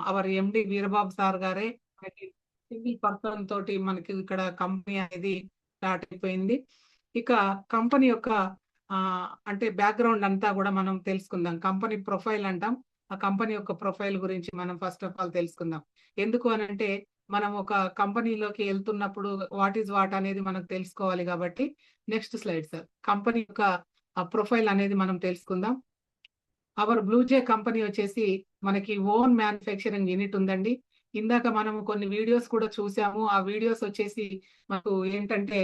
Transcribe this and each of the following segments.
Hour ఎండి Veerababu sir గారే మనకి single person తోటి మనకి ఇక్కడ కంపెనీ అనేది స్టార్ట్ అయిపోయింది. ఇక కంపెనీ యొక్క అంటే బ్యాక్గ్రౌండ్ అంతా కూడా మనం తెలుసుకుందాం. కంపెనీ ప్రొఫైల్ అంటాం. ఆ కంపెనీ యొక్క ప్రొఫైల్ గురించి మనం ఫస్ట్ ఆఫ్ ఆల్ తెలుసుకుందాం. ఎందుకు అనంటే మనం ఒక కంపెనీలోకి వెళ్తున్నప్పుడు వాట్ ఈస్ వాట్ అనేది మనకు తెలుసుకోవాలి కాబట్టి నెక్స్ట్ స్లైడ్ సార్. కంపెనీ యొక్క ప్రొఫైల్ అనేది మనం తెలుసుకుందాం. అవర్ బ్లూజే కంపెనీ వచ్చేసి మనకి ఓన్ మ్యానుఫ్యాక్చరింగ్ యూనిట్ ఉందండి. ఇందాక మనం కొన్ని వీడియోస్ కూడా చూసాము. ఆ వీడియోస్ వచ్చేసి మనకు ఏంటంటే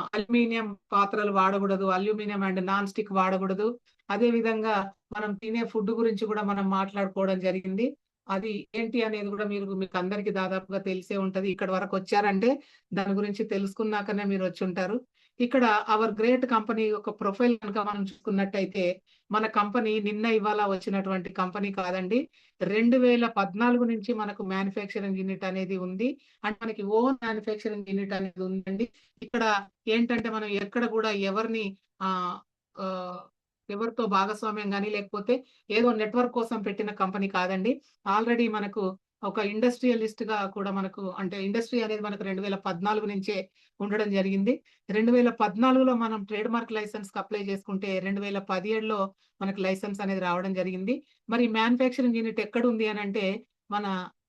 అల్యూమినియం పాత్రలు వాడకూడదు. అల్యూమినియం అండ్ నాన్ స్టిక్ వాడకూడదు. అదే విధంగా మనం తినే ఫుడ్ గురించి కూడా మనం మాట్లాడుకోవడం జరిగింది. అది ఏంటి అనేది కూడా మీకు అందరికి దాదాపుగా తెలిసే ఉంటది. ఇక్కడి వరకు వచ్చారంటే దాని గురించి తెలుసుకున్నాకనే మీరు వచ్చుంటారు. ఇక్కడ అవర్ గ్రేట్ కంపెనీ యొక్క ప్రొఫైల్ కనుక మనం చూసుకున్నట్టయితే మన కంపెనీ నిన్న ఇవాళ వచ్చినటువంటి కంపెనీ కాదండి. 2014 నుంచి మనకు మ్యానుఫ్యాక్చరింగ్ యూనిట్ అనేది ఉంది. అంటే మనకి ఓన్ మ్యానుఫ్యాక్చరింగ్ యూనిట్ అనేది ఉందండి. ఇక్కడ ఏంటంటే మనం ఎక్కడ కూడా ఎవరిని ఆహ్, ఆహ్, ఎవరితో భాగస్వామ్యం గాని లేకపోతే ఏదో నెట్వర్క్ కోసం పెట్టిన కంపెనీ కాదండి. ఆల్రెడీ మనకు ఒక ఇండస్ట్రియలిస్ట్‌గా కూడా మనకు అంటే ఇండస్ట్రీ అనేది మనకు 2014 నుంచే ఉండడం జరిగింది. 2014లో మనం ట్రేడ్ మార్క్ లైసెన్స్‌కి అప్లై చేసుకుంటే 2017లో మనకు లైసెన్స్ అనేది రావడం జరిగింది. మరి మ్యానుఫ్యాక్చరింగ్ యూనిట్ ఎక్కడుంది అనంటే మన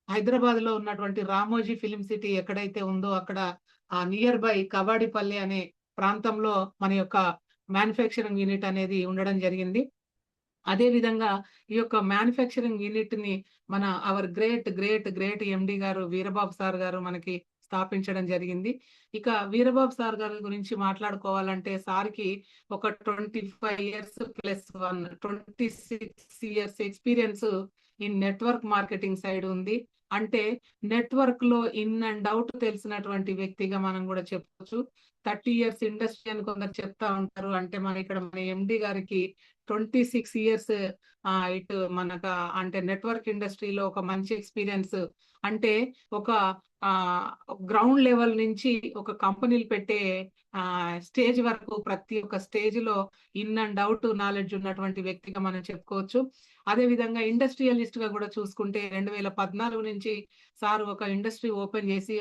హైదరాబాద్‌లో ఉన్నటువంటి రామోజీ ఫిల్మ్ సిటీ ఎక్కడైతే ఉందో అక్కడ నియర్ బై కవాడిపల్లి అనే ప్రాంతంలో మన యొక్క మ్యానుఫ్యాక్చరింగ్ యూనిట్ అనేది ఉండడం జరిగింది. అదే విధంగా ఈ యొక్క మ్యానుఫ్యాక్చరింగ్ యూనిట్‌ని మన అవర్ గ్రేట్ ఎండీ గారు వీరబాబు సార్ గారు మనకి స్థాపించడం జరిగింది. ఇక వీరబాబు సార్ గారి గురించి మాట్లాడుకోవాలంటే సార్‌కి ఒక 25 years plus 26 years experience in network marketing side ఉంది. అంటే నెట్వర్క్‌లో ఇన్ అండ్ ఔట్ తెలిసినటువంటి వ్యక్తిగా మనం గూడా చెప్పొచ్చు. 30 ఇయర్స్ ఇండస్ట్రీ అని కొందరు చెప్తా ఉంటారు. అంటే మన ఎండీ గారికి 26 ఇయర్స్ ఇటు అంటే నెట్వర్క్ ఇండస్ట్రీలో ఒక మంచి ఎక్స్‌పీరియన్స్. అంటే ఒక ఆహ్, గ్రౌండ్ లెవెల్ నుంచి ఒక కంపెనీలు పెట్టే స్టేజ్ వరకు ప్రతి ఒక్క స్టేజ్‌లో ఇన్ అండ్ ఔట్ నాలెడ్జ్ ఉన్నటువంటి వ్యక్తిగా మనం చెప్పుకోవచ్చు. అదే విధంగా ఇండస్ట్రియలిస్ట్‌గా గూడా చూసుకుంటే 2014 నుంచి సార్ ఒక ఇండస్ట్రీ ఓపెన్ చేసి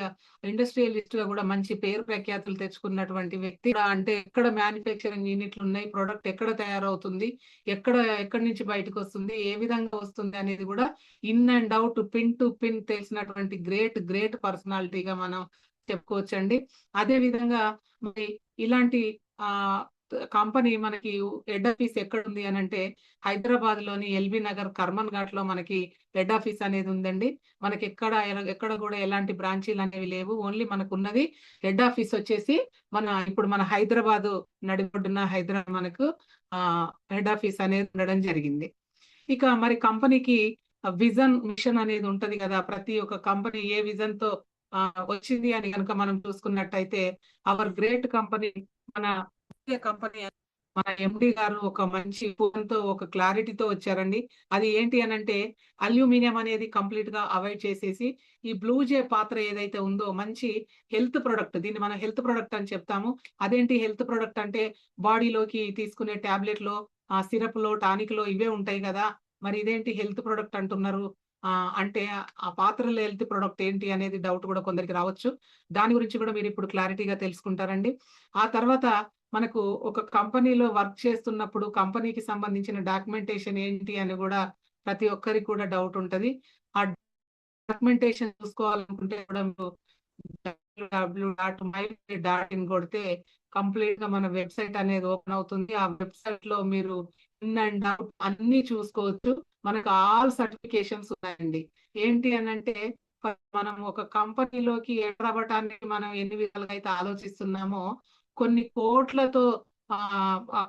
ఇండస్ట్రియలిస్ట్‌గా గూడా మంచి పేరు ప్రఖ్యాతులు తెచ్చుకున్నటువంటి వ్యక్తి. అంటే ఎక్కడ మ్యానుఫ్యాక్చరింగ్ యూనిట్లు ఉన్నాయి, ప్రొడక్ట్ ఎక్కడ తయారవుతుంది, ఎక్కడి నుంచి బయటకొస్తుంది, ఏ విధంగా వస్తుంది అనేది గూడా in and out pin to pin తెలిసినటువంటి గ్రేట్ పర్సనాలిటీగా మనం చెప్పుకోవచ్చండి. అదే విధంగా మరి ఇలాంటి ఆహ్, కంపెనీ మనకి హెడ్ ఆఫీస్ ఎక్కడుంది అనంటే హైదరాబాద్‌లోని ఎల్బీ నగర్ కర్మన్ ఘాట్‌లో మనకి హెడ్ ఆఫీస్ అనేది ఉందండి. ఎక్కడ గూడా ఎలాంటి బ్రాంచీలనేవి లేవు. ఓన్లీ మనకున్నది హెడ్ ఆఫీస్ వచ్చేసి ఇప్పుడు మన హైదరాబాదు నడిబొడ్డున మనకు హెడ్ ఆఫీస్ అనేది ఉండడం జరిగింది. ఇక మరి కంపెనీకి విజన్, మిషన్ అనేది ఉంటది గదా! ప్రతి ఒక్క కంపెనీ ఏ విజన్‌తో వచ్చింది అని గనక మనం చూసుకున్నట్టయితే అవర్ గ్రేట్ కంపెనీ మన కంపెనీ మన ఎండీ గారు ఒక మంచి ప్లాన్‌తో ఒక క్లారిటీతో వచ్చారండి. అది ఏంటి అనంటే అల్యూమినియం అనేది కంప్లీట్‌గా అవాయిడ్ చేసేసి ఈ బ్లూ జే పాత్ర ఏదైతే ఉందో మంచి హెల్త్ ప్రొడక్ట్ దీన్ని మనం హెల్త్ ప్రొడక్ట్ అని చెప్తాము. అదేంటి హెల్త్ ప్రొడక్ట్ అంటే బాడీలోకి తీసుకునే టాబ్లెట్‌లో సిరప్‌లో, టానిక్‌లో ఇవే ఉంటాయి గదా! మరి ఇదేంటి హెల్త్ ప్రొడక్ట్ అంటున్నారు? అంటే ఆ పాత్రలో హెల్త్ ప్రొడక్ట్ ఏంటి అనేది డౌట్ గూడా కొందరికి రావచ్చు. దాని గురించి కూడా మీరిప్పుడు క్లారిటీగా తెలుసుకుంటారండి. ఆ తర్వాత మనకు ఒక కంపెనీలో వర్క్ చేస్తున్నప్పుడు కంపెనీకి సంబంధించిన డాక్యుమెంటేషన్ ఏంటి అని గూడా ప్రతి ఒక్కరికి కూడా డౌట్ ఉంటది. ఆ డాక్యుమెంటేషన్ చూసుకోవాలనుకుంటే కూడా మీరు www.mypay.in కొడితే కంప్లీట్‌గా మన వెబ్‌సైట్ అనేది ఓపెన్ అవుతుంది. ఆ వెబ్‌సైట్‌లో మీరు ఇన్ అండ్ ఔట్ అన్నీ చూసుకోవచ్చు. మనకు ఆల్ సర్టిఫికేషన్స్ ఉన్నాయండి. ఏంటి అనంటే మనం ఒక కంపెనీలోకి ఎంటర్ అవ్వటానికి మనం ఎన్ని విధాలుగా అయితే ఆలోచిస్తున్నామో కొన్ని కోట్లతో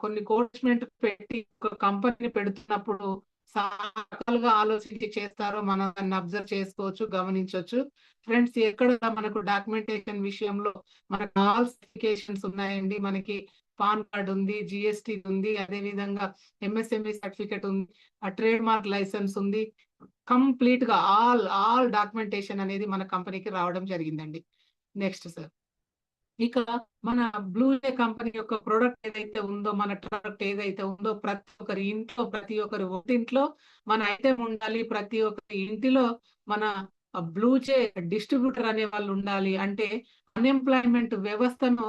కొన్ని కోట్స్‌మెంట్ పెట్టి ఒక కంపెనీ పెడుతున్నప్పుడు రకాలుగా ఆలోచించి చేస్తారో మనం దాన్ని అబ్జర్వ్ చేసుకోవచ్చు, గమనించొచ్చు. ఫ్రెండ్స్ ఎక్కడ మనకు డాక్యుమెంటేషన్ విషయంలో మనకు ఆల్ సర్టిఫికేషన్స్ ఉన్నాయండి. మనకి పాన్ కార్డ్ ఉంది, జీఎస్టీ ఉంది, అదే విధంగా ఎంఎస్ఎంఈ సర్టిఫికేట్ ఉంది, ట్రేడ్ మార్క్ లైసెన్స్ ఉంది. కంప్లీట్‌గా ఆల్ డాక్యుమెంటేషన్ అనేది మన కంపెనీకి రావడం జరిగిందండి. Next sir. ఇక మన బ్లూ జే కంపెనీ యొక్క ప్రొడక్ట్ ఏదైతే ఉందో, మన ప్రొడక్ట్ ఏదైతే ఉందో, ప్రతి ఒక్కరి ఇంట్లో, ప్రతి ఒక్కరి ఒంటింట్లో మన ఐటెం ఉండాలి. ప్రతి ఒక్కరి ఇంటిలో మన బ్లూ జే డిస్ట్రిబ్యూటర్ అనే వాళ్ళు ఉండాలి. అంటే అన్‌ఎంప్లాయ్‌మెంట్ వ్యవస్థను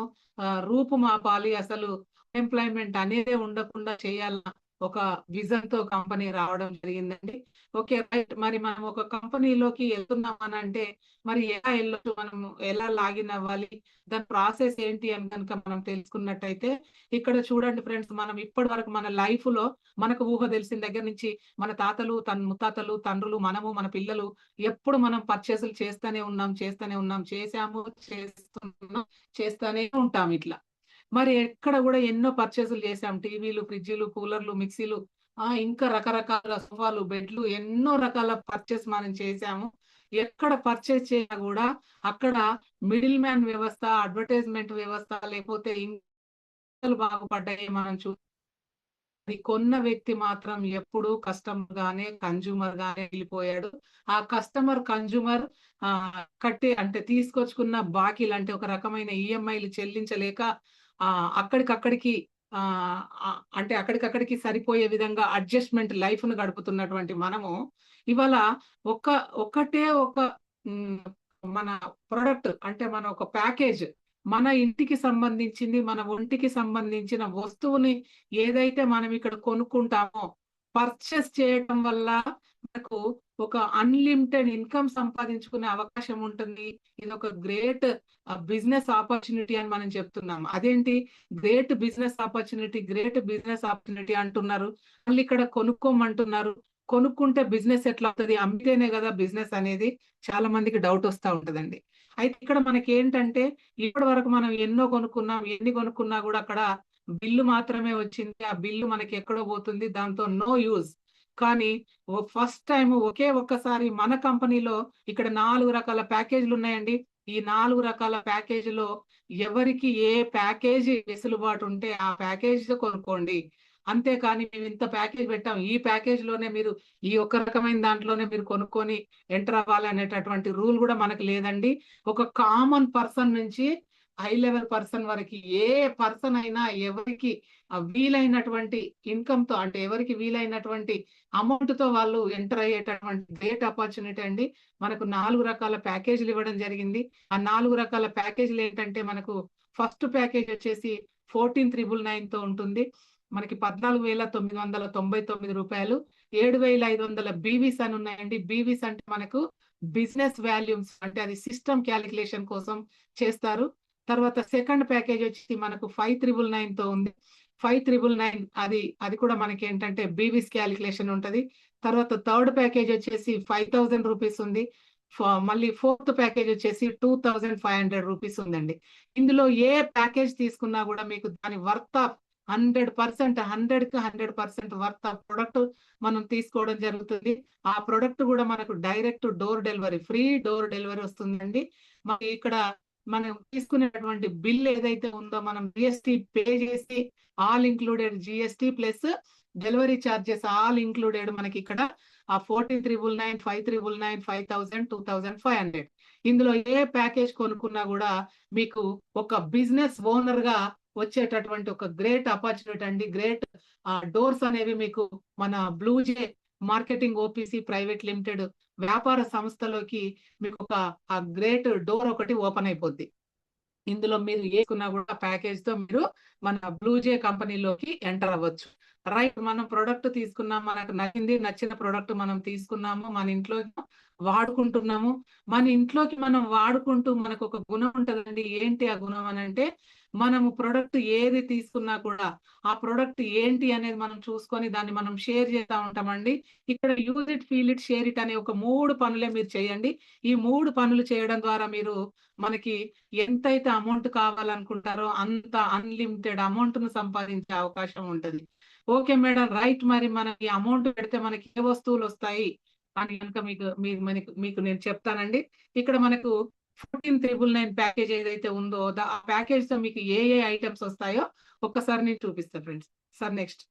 రూపుమాపాలి. అసలు అన్‌ఎంప్లాయ్‌మెంట్ అనేదే ఉండకుండా చేయాలన్న ఒక విజన్‌తో కంపెనీ రావడం జరిగిందండి. ఓకే. రైట్. మరి మనం ఒక కంపెనీలోకి ఎళ్తున్నాం అనంటే మరి ఎలా ఎళ్ళొచ్చు? మనము ఎలా లాగిన్ అవ్వాలి? దాని ప్రాసెస్ ఏంటి అని గనుక మనం తెలుసుకున్నట్టయితే, ఇక్కడ చూడండి ఫ్రెండ్స్, మనం ఇప్పటి వరకు మన లైఫ్‌లో మనకు ఊహ తెలిసిన దగ్గర నుంచి మన తాతలు, ముత్తాతలు, తండ్రులు, మనము, మన పిల్లలు ఎప్పుడు మనం పర్చేసులు చేస్తూనే ఉన్నాం, చేస్తూనే ఉన్నాం, చేశాము, చేస్తున్నాం, చేస్తూనే ఉంటాం ఇట్లా. మరి ఎక్కడ గూడా ఎన్నో పర్చేసులు చేశాం. టీవీలు, ఫ్రిడ్జులు, కూలర్లు, మిక్సీలు, ఇంకా రకరకాల సోఫాలు, బెడ్లు, ఎన్నో రకాల పర్చేస్ మనం చేశాము. ఎక్కడ పర్చేస్ చేసినా గూడా అక్కడ మిడిల్ మ్యాన్ వ్యవస్థ, అడ్వర్టైజ్‌మెంట్ వ్యవస్థ, లేకపోతే ఇంతలు బాగుపడ్డాయి మనం అది కొన్న వ్యక్తి మాత్రం ఎప్పుడూ కస్టమర్ గానే, కన్స్యూమర్ గానే వెళ్ళిపోయాడు. ఆ కస్టమర్, కన్స్యూమర్ అంటే తీసుకొచ్చుకున్న బాకీలు, అంటే ఒక రకమైన ఈఎంఐలు చెల్లించలేక అక్కడికక్కడికి అంటే అక్కడికక్కడికి సరిపోయే విధంగా అడ్జస్ట్‌మెంట్ లైఫ్‌ను గడుపుతున్నటువంటి మనము, ఇవాళ ఒక ఒకటే ఒక హ్మ్. మన ప్రొడక్ట్, అంటే మన ఒక ప్యాకేజ్, మన ఇంటికి సంబంధించింది, మన ఒంటికి సంబంధించిన వస్తువుని ఏదైతే మనం ఇక్కడ కొనుక్కుంటామో, పర్చేస్ చేయటం వల్ల మనకు ఒక అన్‌లిమిటెడ్ ఇన్‌కమ్ సంపాదించుకునే అవకాశం ఉంటుంది. ఇదొక గ్రేట్ బిజినెస్ ఆపర్చునిటీ అని మనం చెప్తున్నాం. అదేంటి గ్రేట్ బిజినెస్ ఆపర్చునిటీ అంటున్నారు. మళ్ళీ ఇక్కడ కొనుక్కోమంటున్నారు. కొనుక్కుంటే బిజినెస్ ఎట్లా అవుతది? అమ్మితేనే గదా బిజినెస్ అనేది. చాలా మందికి డౌట్ వస్తా ఉంటదండి. అయితే ఇక్కడ మనకేంటంటే, ఇప్పటి వరకు మనం ఎన్నో కొనుక్కున్నాం. ఎన్ని కొనుక్కున్నా గూడా అక్కడ బిల్లు మాత్రమే వచ్చింది. ఆ బిల్లు మనకెక్కడో పోతుంది. దాంతో నో యూజ్. కానీ ఫస్ట్ టైమ్ ఒకే ఒక్కసారి మన కంపెనీలో ఇక్కడ 4 రకాల ప్యాకేజీలున్నాయండి. ఈ 4 రకాల ప్యాకేజీలో ఎవరికి ఏ ప్యాకేజీ వెసులుబాటు ఉంటే ఆ ప్యాకేజీతో కొనుక్కోండి. అంతేకాని మేమింత ప్యాకేజ్ పెట్టాం, ఈ ప్యాకేజ్‌లోనే మీరు ఈ ఒక్క రకమైన దాంట్లోనే మీరు కొనుక్కొని ఎంటర్ అవ్వాలి అనేటటువంటి రూల్ గూడా మనకు లేదండి. ఒక కామన్ పర్సన్ నుంచి హై లెవెల్ పర్సన్ వరకి ఏ పర్సన్ అయినా ఎవరికి వీలైనటువంటి ఇన్‌కమ్‌తో, అంటే ఎవరికి వీలైనటువంటి అమౌంట్‌తో వాళ్ళు ఎంటర్ అయ్యేటటువంటి గ్రేట్ ఆపర్చునిటీ అండి. మనకు 4 రకాల ప్యాకేజీలు ఇవ్వడం జరిగింది. ఆ 4 రకాల ప్యాకేజీలేంటంటే, మనకు ఫస్ట్ ప్యాకేజ్ వచ్చేసి 14,999తో ఉంటుంది. మనకి రూ. 14,999, 7,500 బీవీస్ అని ఉన్నాయండి. బీవీస్ అంటే మనకు బిజినెస్ వాల్యూమ్స్, అంటే అది సిస్టమ్ కాలిక్యులేషన్ కోసం చేస్తారు. తర్వాత సెకండ్ ప్యాకేజ్ వచ్చి మనకు 5,999తో ఉంది. 5,999 అది కూడా మనకేంటంటే బీవీస్ కాలిక్యులేషన్ ఉంటది. తర్వాత థర్డ్ ప్యాకేజ్ వచ్చేసి రూ. 5,000 ఉంది. మళ్ళీ ఫోర్త్ ప్యాకేజ్ వచ్చేసి రూ. 2,500 ఉందండి. ఇందులో ఏ ప్యాకేజ్ తీసుకున్నా గూడా మీకు దాని worth of 100%, 100కి 100% worth of product మనం తీసుకోవడం జరుగుతుంది. ఆ ప్రొడక్ట్ గూడా మనకు direct door delivery, free door delivery వస్తుందండి. మరి ఇక్కడ మనం తీసుకునేటువంటి బిల్ ఏదైతే ఉందో, మనం జీఎస్టీ పే చేసి all included GST plus delivery charges all included మనకిక్కడ 14,999, 5,999, 5,000, 2,500. ఇందులో ఏ ప్యాకేజ్ కొనుక్కున్నా గూడా మీకు ఒక బిజినెస్ ఓనర్‌గా వచ్చేటటువంటి ఒక గ్రేట్ ఆపర్చునిటీ అండి. గ్రేట్ డోర్స్ అనేవి మీకు మన బ్లూజే మార్కెటింగ్ ఓపీసీ ప్రైవేట్ లిమిటెడ్ వ్యాపార సంస్థలోకి మీకొక గ్రేట్ డోర్ ఒకటి ఓపెన్ అయిపోద్ది. ఇందులో మీరు ఏకున్నా గూడా ప్యాకేజ్‌తో మీరు మన బ్లూజే కంపెనీలోకి ఎంటర్ అవ్వచ్చు. రైట్. మనం ప్రొడక్ట్ తీసుకున్నాం. మనకు నచ్చింది. నచ్చిన ప్రొడక్ట్ మనం తీసుకున్నాము. మన ఇంట్లో వాడుకుంటున్నాము. మన ఇంట్లోకి మనం వాడుకుంటూ మనకొక గుణం ఉంటదండి. ఏంటి ఆ గుణం అనంటే, మనము ప్రొడక్ట్ ఏది తీసుకున్నా కూడా, ఆ ప్రొడక్ట్ ఏంటి అనేది మనం చూసుకొని దాన్ని మనం షేర్ చేస్తా ఉంటామండి. ఇక్కడ use it, feel it, share it అనే ఒక 3 పనులే మీరు చేయండి. ఈ 3 పనులు చేయడం ద్వారా మీరు మనకి ఎంతైతే అమౌంట్ కావాలనుకుంటారో అంత అన్‌లిమిటెడ్ అమౌంట్‌ను సంపాదించే అవకాశం ఉంటది. Okay madam. రైట్. మరి మనకి అమౌంట్ పెడితే మనకి ఏ వస్తువులొస్తాయి అని గనుక మీకు నేను చెప్తానండి. ఇక్కడ మనకు 14,999 ప్యాకేజ్ ఏదైతే ఉందో, ఆ ప్యాకేజ్‌తో మీకు ఏ ఏ ఐటెమ్స్ వస్తాయో ఒక్కసారి నేను చూపిస్తా friends. Sir next.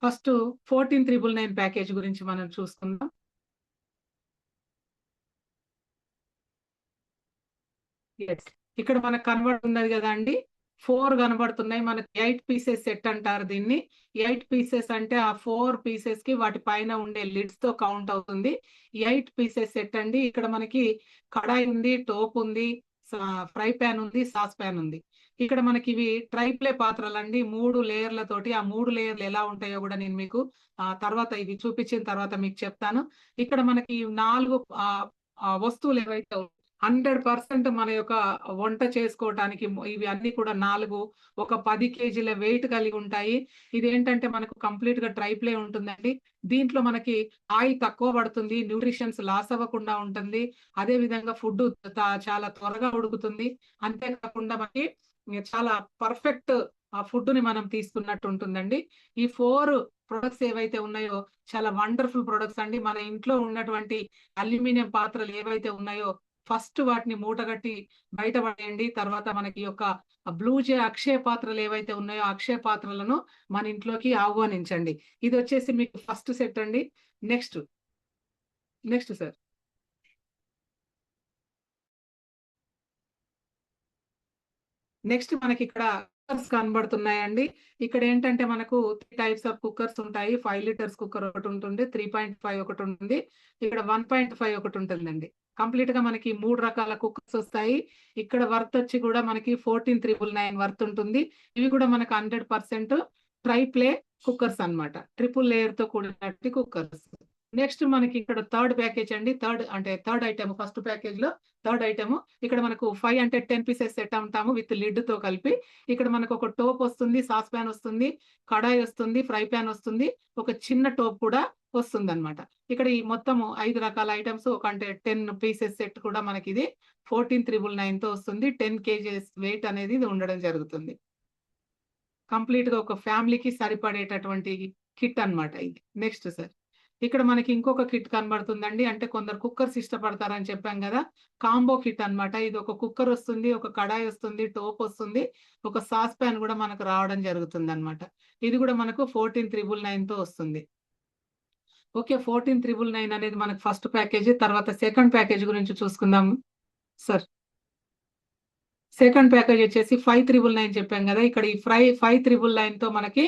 First 14,999 package గురించి మనం చూసుకుందాం. Yes. ఇక్కడ మనకు కనబడుతున్నది కదా అండి, 4 కనబడుతున్నాయి. మనకి 8 పీసెస్ సెట్ అంటారు దీన్ని. 8 పీసెస్ అంటే ఆ 4 పీసెస్ కి వాటి పైన ఉండే లిడ్స్ తో కౌంట్ అవుతుంది. 8 పీసెస్ సెట్ అండి. ఇక్కడ మనకి కడాయి ఉంది, టోప్ ఉంది, ఫ్రై ప్యాన్ ఉంది, సాస్ ప్యాన్ ఉంది. ఇక్కడ మనకి ఇవి ట్రైప్లే పాత్రలు అండి, 3 లేయర్లతోటి. ఆ 3 లేయర్లు ఎలా ఉంటాయో కూడా నేను మీకు తర్వాత ఇవి చూపించిన తర్వాత మీకు చెప్తాను. ఇక్కడ మనకి 4 వస్తువులు ఏవైతే 100% మన యొక్క వంట చేసుకోవటానికి ఇవి అన్ని కూడా 4 ఒక 10 కేజీల వెయిట్ కలిగి ఉంటాయి. ఇది ఏంటంటే మనకు కంప్లీట్ గా ట్రైప్లే ఉంటుందండి. దీంట్లో మనకి ఆయిల్ తక్కువ పడుతుంది, న్యూట్రిషన్స్ లాస్ అవ్వకుండా ఉంటుంది. అదే విధంగా ఫుడ్ చాలా త్వరగా ఉడుకుతుంది. అంతేకాకుండా మనకి చాలా పర్ఫెక్ట్ ఆ ఫుడ్ ని మనం తీసుకున్నట్టు ఉంటుందండి. ఈ 4 ప్రొడక్ట్స్ ఏవైతే ఉన్నాయో చాలా వండర్ఫుల్ ప్రొడక్ట్స్ అండి. మన ఇంట్లో ఉన్నటువంటి అల్యూమినియం పాత్రలు ఏవైతే ఉన్నాయో ఫస్ట్ వాటిని మూటగట్టి బయటపడేయండి. తర్వాత మనకి యొక్క బ్లూజే అక్షయ పాత్రలు ఏవైతే ఉన్నాయో అక్షయ పాత్రలను మన ఇంట్లోకి ఆహ్వానించండి. ఇది వచ్చేసి మీకు ఫస్ట్ సెట్ అండి. నెక్స్ట్ నెక్స్ట్ సార్, నెక్స్ట్ మనకి ఇక్కడ కుక్కర్స్ కనబడుతున్నాయండి. ఇక్కడ ఏంటంటే మనకు 3 టైప్స్ ఆఫ్ కుక్కర్స్ ఉంటాయి. 5 లీటర్స్ కుక్కర్ ఒకటి ఉంటుంది, 3.5 ఒకటి ఉంటుంది, ఇక్కడ 1.5 ఒకటి ఉంటుందండి. కంప్లీట్ గా మనకి 3 రకాల కుక్కర్స్ వస్తాయి. ఇక్కడ వర్త్ వచ్చి కూడా మనకి 14,999 వర్త్ ఉంటుంది. ఇవి కూడా మనకు 100% ట్రై ప్లే కుక్కర్స్ అన్నమాట. ట్రిపుల్ లేయర్ తో కూడినట్టు కుక్కర్స్. నెక్స్ట్ మనకి ఇక్కడ థర్డ్ ప్యాకేజ్ అండి. థర్డ్ ఐటమ్, ఫస్ట్ ప్యాకేజ్ లో థర్డ్ ఐటమ్. ఇక్కడ మనకు 5 అంటే 10 పీసెస్ సెట్ ఉంటాము విత్ లిడ్ తో కలిపి. ఇక్కడ మనకు ఒక టోప్ వస్తుంది, సాస్ ప్యాన్ వస్తుంది, కడాయి వస్తుంది, ఫ్రై ప్యాన్ వస్తుంది, ఒక చిన్న టోప్ కూడా వస్తుంది అనమాట. ఇక్కడ ఈ మొత్తం 5 రకాల ఐటమ్స్ ఒక అంటే 10 పీసెస్ సెట్ కూడా మనకి ఇది 14,999 తో వస్తుంది. 10 కేజీస్ వెయిట్ అనేది ఇది ఉండడం జరుగుతుంది. కంప్లీట్ గా ఒక ఫ్యామిలీకి సరిపడేటటువంటి కిట్ అన్నమాట ఇది. నెక్స్ట్ సార్, ఇక్కడ మనకి ఇంకొక కిట్ కనబడుతుందండి. అంటే కొందరు కుక్కర్స్ ఇష్టపడతారని చెప్పాం కదా, కాంబో కిట్ అన్నమాట. ఇది ఒక కుక్కర్ వస్తుంది, ఒక కడాయి వస్తుంది, టోప్ వస్తుంది, ఒక సాస్ ప్యాన్ కూడా మనకు రావడం జరుగుతుంది అనమాట. ఇది కూడా మనకు 14,999 తో వస్తుంది. ఓకే, 14,999 అనేది మనకు ఫస్ట్ ప్యాకేజ్. తర్వాత సెకండ్ ప్యాకేజ్ గురించి చూసుకుందాం సార్. సెకండ్ ప్యాకేజ్ వచ్చేసి 5,999 చెప్పాం కదా. ఇక్కడ ఈ 5,999 తో మనకి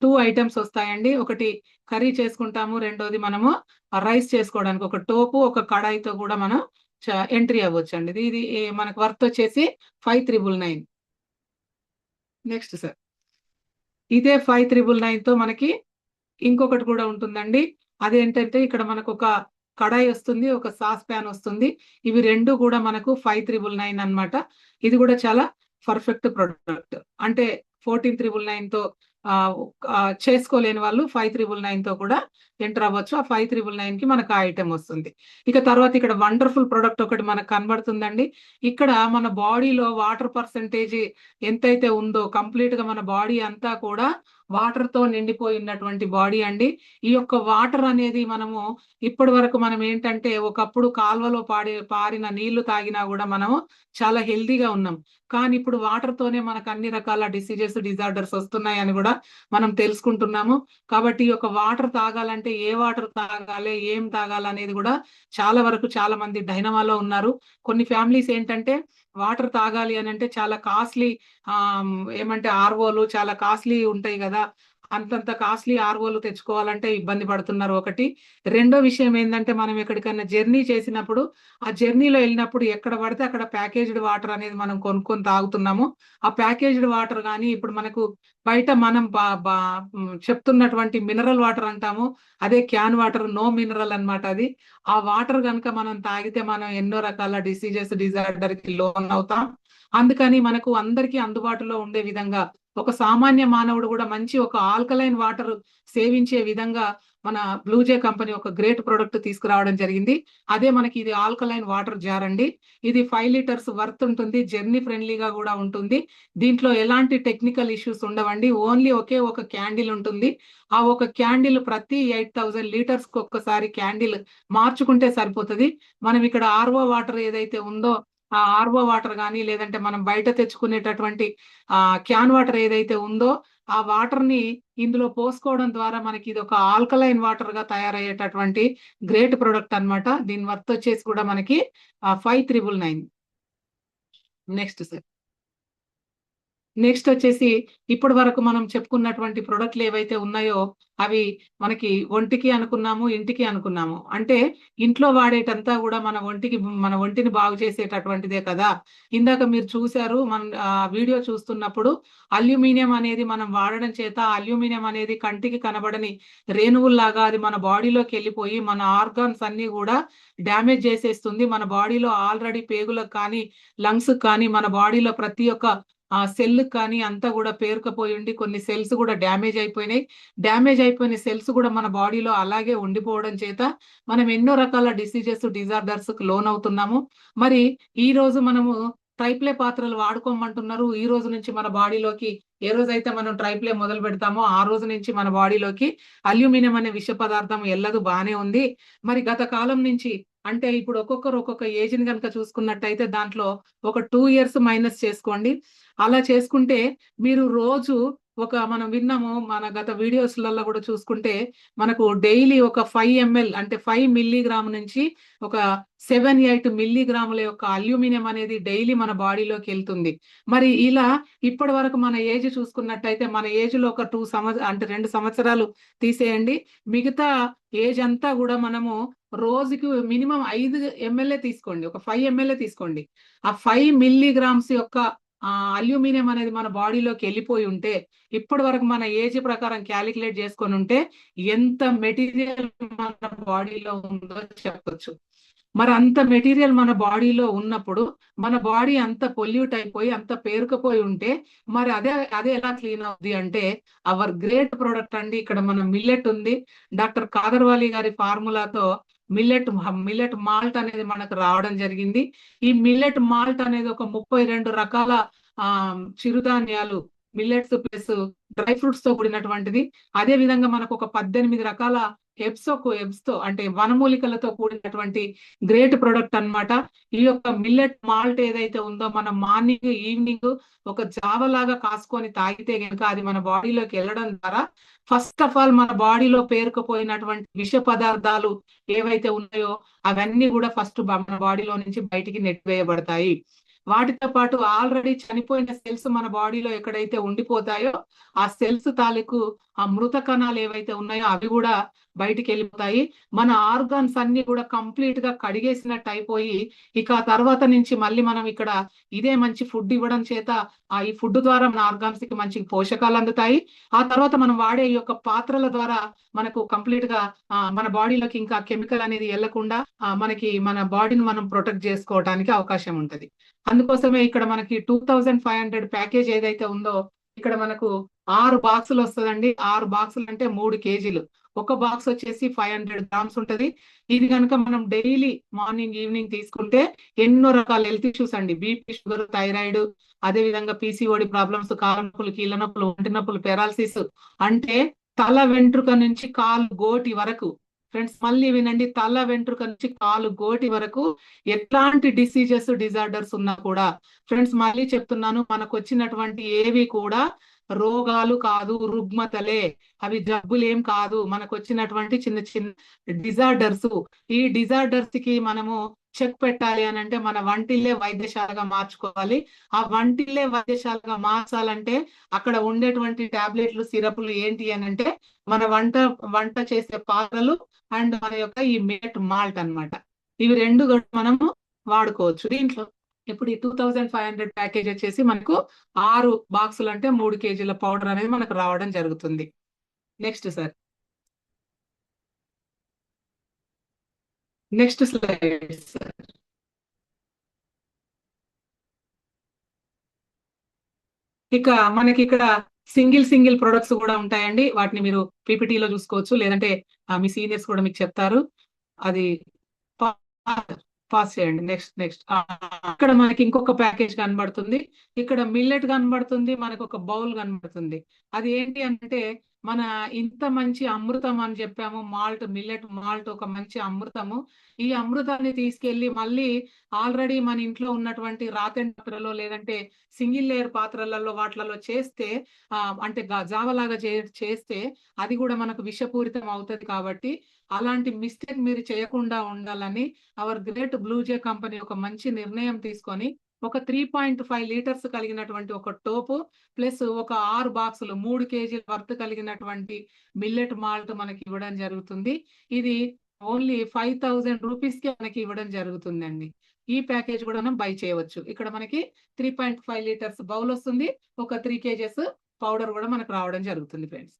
2 ఐటమ్స్ వస్తాయండి. ఒకటి కర్రీ చేసుకుంటాము, రెండోది మనము రైస్ చేసుకోవడానికి ఒక టోపు, ఒక కడాయితో కూడా మనం ఎంట్రీ అవ్వచ్చు అండి. ఇది మనకు వర్త్ వచ్చేసి 5,999. నెక్స్ట్ సార్, ఇదే 5,999 తో మనకి ఇంకొకటి కూడా ఉంటుందండి. అదేంటంటే ఇక్కడ మనకు ఒక కడాయి వస్తుంది, ఒక సాస్ ప్యాన్ వస్తుంది. ఇవి రెండు కూడా మనకు 5,999 అన్నమాట. ఇది కూడా చాలా పర్ఫెక్ట్ ప్రొడక్ట్. అంటే 14,999 తో చేసుకోలేని వాళ్ళు 5,999 తో కూడా ఎంటర్ అవ్వచ్చు. ఆ 5,999 కి మనకు ఆ ఐటమ్ వస్తుంది. ఇక తర్వాత ఇక్కడ వండర్ఫుల్ ప్రొడక్ట్ ఒకటి మనకు కనబడుతుందండి. ఇక్కడ మన బాడీలో వాటర్ పర్సెంటేజ్ ఎంతైతే ఉందో కంప్లీట్ గా మన బాడీ అంతా కూడా వాటర్ తో నిండిపోయినటువంటి బాడీ అండి. ఈ యొక్క వాటర్ అనేది మనము ఇప్పటి వరకు మనం ఏంటంటే ఒకప్పుడు కాల్వలో పారిన నీళ్లు తాగినా కూడా మనము చాలా హెల్దీగా ఉన్నాం. కానీ ఇప్పుడు వాటర్ తోనే మనకు అన్ని రకాల డిజార్డర్స్ వస్తున్నాయని కూడా మనం తెలుసుకుంటున్నాము. కాబట్టి ఈ యొక్క వాటర్ తాగాలంటే ఏ వాటర్ తాగాలి, ఏం తాగాలి అనేది కూడా చాలా మంది డైనమాలో ఉన్నారు. కొన్ని ఫ్యామిలీస్ ఏంటంటే వాటర్ తాగాలి అని అంటే చాలా కాస్ట్లీ ఏమంటే ఆర్వోలు చాలా కాస్ట్లీ ఉంటాయి కదా, అంతంత కాస్ట్లీ ఆర్వోలు తెచ్చుకోవాలంటే ఇబ్బంది పడుతున్నారు ఒకటి. రెండో విషయం ఏంటంటే మనం ఎక్కడికైనా జర్నీ చేసినప్పుడు ఆ జర్నీలో వెళ్ళినప్పుడు ఎక్కడ పడితే అక్కడ ప్యాకేజ్డ్ వాటర్ అనేది మనం కొనుక్కొని తాగుతున్నాము. ఆ ప్యాకేజ్డ్ వాటర్ కానీ ఇప్పుడు మనకు బయట మనం చెప్తున్నటువంటి మినరల్ వాటర్ అంటాము, అదే క్యాన్ వాటర్ నో మినరల్ అన్నమాట. అది ఆ వాటర్ కనుక మనం తాగితే మనం ఎన్నో రకాల డిజార్డర్ కి లోన్ అవుతాం. అందుకని మనకు అందరికీ అందుబాటులో ఉండే విధంగా ఒక సామాన్య మానవుడు కూడా మంచి ఒక ఆల్కలైన్ వాటర్ సేవించే విధంగా మన బ్లూజే కంపెనీ ఒక గ్రేట్ ప్రొడక్ట్ తీసుకురావడం జరిగింది. అదే మనకి ఇది ఆల్కలైన్ వాటర్ జార్ అండి. ఇది 5 లీటర్స్ వర్త్ ఉంటుంది, జర్నీ ఫ్రెండ్లీగా కూడా ఉంటుంది. దీంట్లో ఎలాంటి టెక్నికల్ ఇష్యూస్ ఉండవండి. ఓన్లీ ఒకే ఒక క్యాండిల్ ఉంటుంది. ఆ ఒక క్యాండిల్ ప్రతి 8,000 లీటర్స్ కి ఒక్కసారి క్యాండిల్ మార్చుకుంటే సరిపోతుంది. మనం ఇక్కడ ఆర్ఓ వాటర్ ఏదైతే ఉందో ఆ ఆర్ఓ వాటర్ కానీ లేదంటే మనం బయట తెచ్చుకునేటటువంటి క్యాన్ వాటర్ ఏదైతే ఉందో ఆ వాటర్ ని ఇందులో పోసుకోవడం ద్వారా మనకి ఇది ఒక ఆల్కలైన్ వాటర్ గా తయారయ్యేటటువంటి గ్రేట్ ప్రొడక్ట్ అన్నమాట. దీని వర్త్ వచ్చేసి కూడా మనకి 5,999. Next sir. నెక్స్ట్ వచ్చేసి ఇప్పటి వరకు మనం చెప్పుకున్నటువంటి ప్రొడక్ట్‌లు ఏవైతే ఉన్నాయో అవి మనకి ఒంటికి అనుకున్నాము, ఇంటికి అనుకున్నాము. అంటే ఇంట్లో వాడేటంతా గూడా మన ఒంటిని బాగు చేసేటటువంటిదే కదా! ఇందాక మీరు చూసారు వీడియో చూస్తున్నప్పుడు అల్యూమినియం అనేది మనం వాడడం చేత అల్యూమినియం అనేది కంటికి కనబడని రేణువుల్లాగా అది మన బాడీలోకెళ్ళిపోయి మన ఆర్గాన్స్ అన్నీ గూడా డ్యామేజ్ చేసేస్తుంది. మన బాడీలో ఆల్రెడీ పేగులకు కానీ, లంగ్స్‌కి కానీ మన బాడీలో ప్రతి ఒక్క ఆ సెల్ కానీ అంతా గూడా పేరుకుపోయి ఉండి కొన్ని సెల్స్ గూడా డ్యామేజ్ అయిపోయినాయి. డ్యామేజ్ అయిపోయిన సెల్స్ గూడా మన బాడీలో అలాగే ఉండిపోవడం చేత మనం ఎన్నో రకాల డిజార్డర్స్‌కి లోనవుతున్నాము. మరి ఈరోజు మనము ట్రైప్లే పాత్రలు వాడుకోమంటున్నారు. ఈ రోజు నుంచి మన బాడీలోకి ఏ రోజైతే మనం ట్రైప్లే మొదలుపెడతామో ఆ రోజు నుంచి మన బాడీలోకి అల్యూమినియం అనే విష పదార్థం ఎల్లదు బానే ఉంది. మరి గత కాలం నుంచి అంటే ఇప్పుడు ఒక్కొక్కరు ఒక్కొక్క ఏజ్‌ని గనుక చూసుకున్నట్టయితే దాంట్లో ఒక 2 ఇయర్స్ మైనస్ చేసుకోండి. అలా చేసుకుంటే మీరు రోజు మనం విన్నాము మన గత వీడియోస్‌లలో గూడా చూసుకుంటే మనకు డైలీ ఒక 5 ఎంఎల్ అంటే 5 మిల్లీగ్రామ్ నుంచి ఒక 7, 8 మిల్లీగ్రాముల యొక్క అల్యూమినియం అనేది డైలీ మన బాడీలోకెళ్తుంది. మరి ఇలా ఇప్పటి వరకు మన ఏజ్ చూసుకున్నట్టయితే మన ఏజ్‌లో ఒక 2 సంవత్సరాలు తీసేయండి. మిగతా ఏజ్ అంతా గూడా మనము రోజుకి మినిమమ్ 5 ఎంఎల్‌ఏ తీసుకోండి. ఒక 5 ఎంఎల్‌ఏ తీసుకోండి. ఆ 5 మిల్లీగ్రామ్స్ యొక్క అల్యూమినియం అనేది మన బాడీలోకెళ్ళిపోయి ఉంటే, ఇప్పటి వరకు మన ఏజ్ ప్రకారం కాలిక్యులేట్ చేసుకొనుంటే, ఎంత మెటీరియల్ మన బాడీలో ఉందో చెప్పొచ్చు. మరి అంత మెటీరియల్ మన బాడీలో ఉన్నప్పుడు, మన బాడీ అంత పొల్యూట్ అయిపోయి, అంత పేరుకుపోయి ఉంటే, మరి అదే ఎలా క్లీన్ అవుద్ది అంటే, అవర్ గ్రేట్ ప్రొడక్ట్ అండి. ఇక్కడ మన మిల్లెట్ ఉంది. డాక్టర్ కాదర్వాలి గారి ఫార్ములాతో మిల్లెట్ మాల్ట్ అనేది మనకు రావడం జరిగింది. ఈ మిల్లెట్ మాల్ట్ అనేది ఒక 32 రకాల చిరుధాన్యాలు మిల్లెట్స్ ప్లస్ డ్రై ఫ్రూట్స్ తో కూడినటువంటిది. అదే విధంగా మనకు ఒక 18 రకాల హెర్బ్స్‌తో అంటే వనమూలికలతో కూడినటువంటి గ్రేట్ ప్రొడక్ట్ అన్నమాట. ఈ యొక్క మిల్లెట్ మాల్ట్ ఏదైతే ఉందో మనం మార్నింగ్, ఈవినింగ్ ఒక జావలాగా కాసుకొని తాగితే గనుక అది మన బాడీలోకి వెళ్ళడం ద్వారా ఫస్ట్ ఆఫ్ ఆల్ మన బాడీలో పేరుకుపోయినటువంటి విష పదార్థాలు ఏవైతే ఉన్నాయో అవన్నీ కూడా మన బాడీలో నుంచి బయటికి నెట్టివేయబడతాయి. వాటితో పాటు ఆల్రెడీ చనిపోయిన సెల్స్ మన బాడీలో ఎక్కడైతే ఉండిపోతాయో ఆ సెల్స్ తాలూకు ఆ మృత కణాలు ఏవైతే ఉన్నాయో అవి కూడా బయటికెళ్ళిపోతాయి. మన ఆర్గాన్స్ అన్నీ కూడా కంప్లీట్ గా కడిగేసినట్టు అయిపోయి ఇక ఆ తర్వాత నుంచి మళ్ళీ మనం ఇక్కడ ఇదే మంచి ఫుడ్ ఇవ్వడం చేత ఈ ఫుడ్ ద్వారా మన ఆర్గాన్స్ కి మంచి పోషకాలు అందుతాయి. ఆ తర్వాత మనం వాడే ఈ యొక్క పాత్రల ద్వారా మనకు కంప్లీట్ గా మన బాడీలోకి ఇంకా కెమికల్ అనేది వెళ్లకుండా మనకి మన బాడీని మనం ప్రొటెక్ట్ చేసుకోవడానికి అవకాశం ఉంటది. అందుకోసమే ఇక్కడ మనకి 2500 ప్యాకేజ్ ఏదైతే ఉందో ఇక్కడ మనకు 6 బాక్సులు వస్తదండి. 6 బాక్సులు అంటే 3 కేజీలు. ఒక బాక్స్ వచ్చేసి 500 గ్రామ్స్ ఉంటది. ఇది గనుక మనం డైలీ మార్నింగ్, ఈవినింగ్ తీసుకుంటే ఎన్నో రకాల హెల్త్ ఇష్యూస్ అండి. బీపీ, షుగర్, థైరాయిడ్, అదే విధంగా పీసీఓడి ప్రాబ్లమ్స్, కాళ్ళ నొప్పులు, కీళ్ళ నొప్పులు, ఒంటి నొప్పులు, పెరాలసిస్ అంటే తల వెంట్రుక నుంచి కాలు గోటి వరకు ఫ్రెండ్స్ మళ్ళీ వినండి. తల వెంట్రుక నుంచి కాలు గోటి వరకు ఎట్లాంటి డిజార్డర్స్ ఉన్నా కూడా ఫ్రెండ్స్ మళ్ళీ చెప్తున్నాను మనకు వచ్చినటువంటి ఏవి కూడా రోగాలు కాదు, రుగ్మతలే. అవి జబ్బులేం కాదు. మనకు వచ్చినటువంటి చిన్న చిన్న డిజార్డర్స్. ఈ డిజార్డర్స్ కి మనము చెక్ పెట్టాలి అని అంటే మన వంటిల్లే వైద్యశాలగా మార్చుకోవాలి. ఆ వంటిల్లే వైద్యశాలగా మార్చాలంటే అక్కడ ఉండేటువంటి టాబ్లెట్లు, సిరపులు ఏంటి అని అంటే మన వంట చేసే పాత్రలు అండ్ మన యొక్క ఈ మిల్లెట్ మాల్ట్ అన్నమాట. ఇవి 2 మనము వాడుకోవచ్చు. దీంట్లో ఇప్పుడు ఈ 2500 ప్యాకేజ్ వచ్చేసి మనకు 6 బాక్సులు అంటే 3 కేజీల పౌడర్ అనేది మనకు రావడం జరుగుతుంది. Next sir. Next slide sir. ఇక మనకి ఇక్కడ సింగిల్ ప్రొడక్ట్స్ కూడా ఉంటాయండి. వాటిని మీరు పీపీటీలో చూసుకోవచ్చు. లేదంటే మీ సీనియర్స్ కూడా మీకు చెప్తారు. అది పాస్ చేయండి. నెక్స్ట్ ఇక్కడ మనకి ఇంకొక ప్యాకేజ్ కనబడుతుంది. ఇక్కడ మిల్లెట్ కనబడుతుంది. మనకు ఒక బౌల్ కనబడుతుంది. అది ఏంటి అంటే మన ఇంత మంచి అమృతం అని చెప్పాము. మిల్లెట్ మాల్ట్ ఒక మంచి అమృతము. ఈ అమృతాన్ని తీసుకెళ్లి మళ్ళీ ఆల్రెడీ మన ఇంట్లో ఉన్నటువంటి రాతెండ్ పాత్రలో లేదంటే సింగిల్ లేయర్ పాత్రలలో వాటిలలో చేస్తే అంటే జావలాగా చేస్తే అది కూడా మనకు విషపూరితం అవుతది కాబట్టి అలాంటి మిస్టేక్ మీరు చేయకుండా ఉండాలని అవర్ గ్రేట్ బ్లూ జే కంపెనీ ఒక మంచి నిర్ణయం తీసుకొని ఒక 3.5 లీటర్స్ కలిగినటువంటి ఒక టోపు ప్లస్ ఒక 6 బాక్సులు 3 కేజీల వర్త్ కలిగినటువంటి మిల్లెట్ మాల్ట్ మనకి ఇవ్వడం జరుగుతుంది. ఇది ఓన్లీ 5,000 రూపీస్ కి మనకి ఇవ్వడం జరుగుతుందండి. ఈ ప్యాకేజ్ కూడా మనం బై చేయవచ్చు. ఇక్కడ మనకి 3.5 లీటర్స్ బౌల్ వస్తుంది, ఒక 3 కేజెస్ పౌడర్ కూడా మనకు రావడం జరుగుతుంది ఫ్రెండ్స్.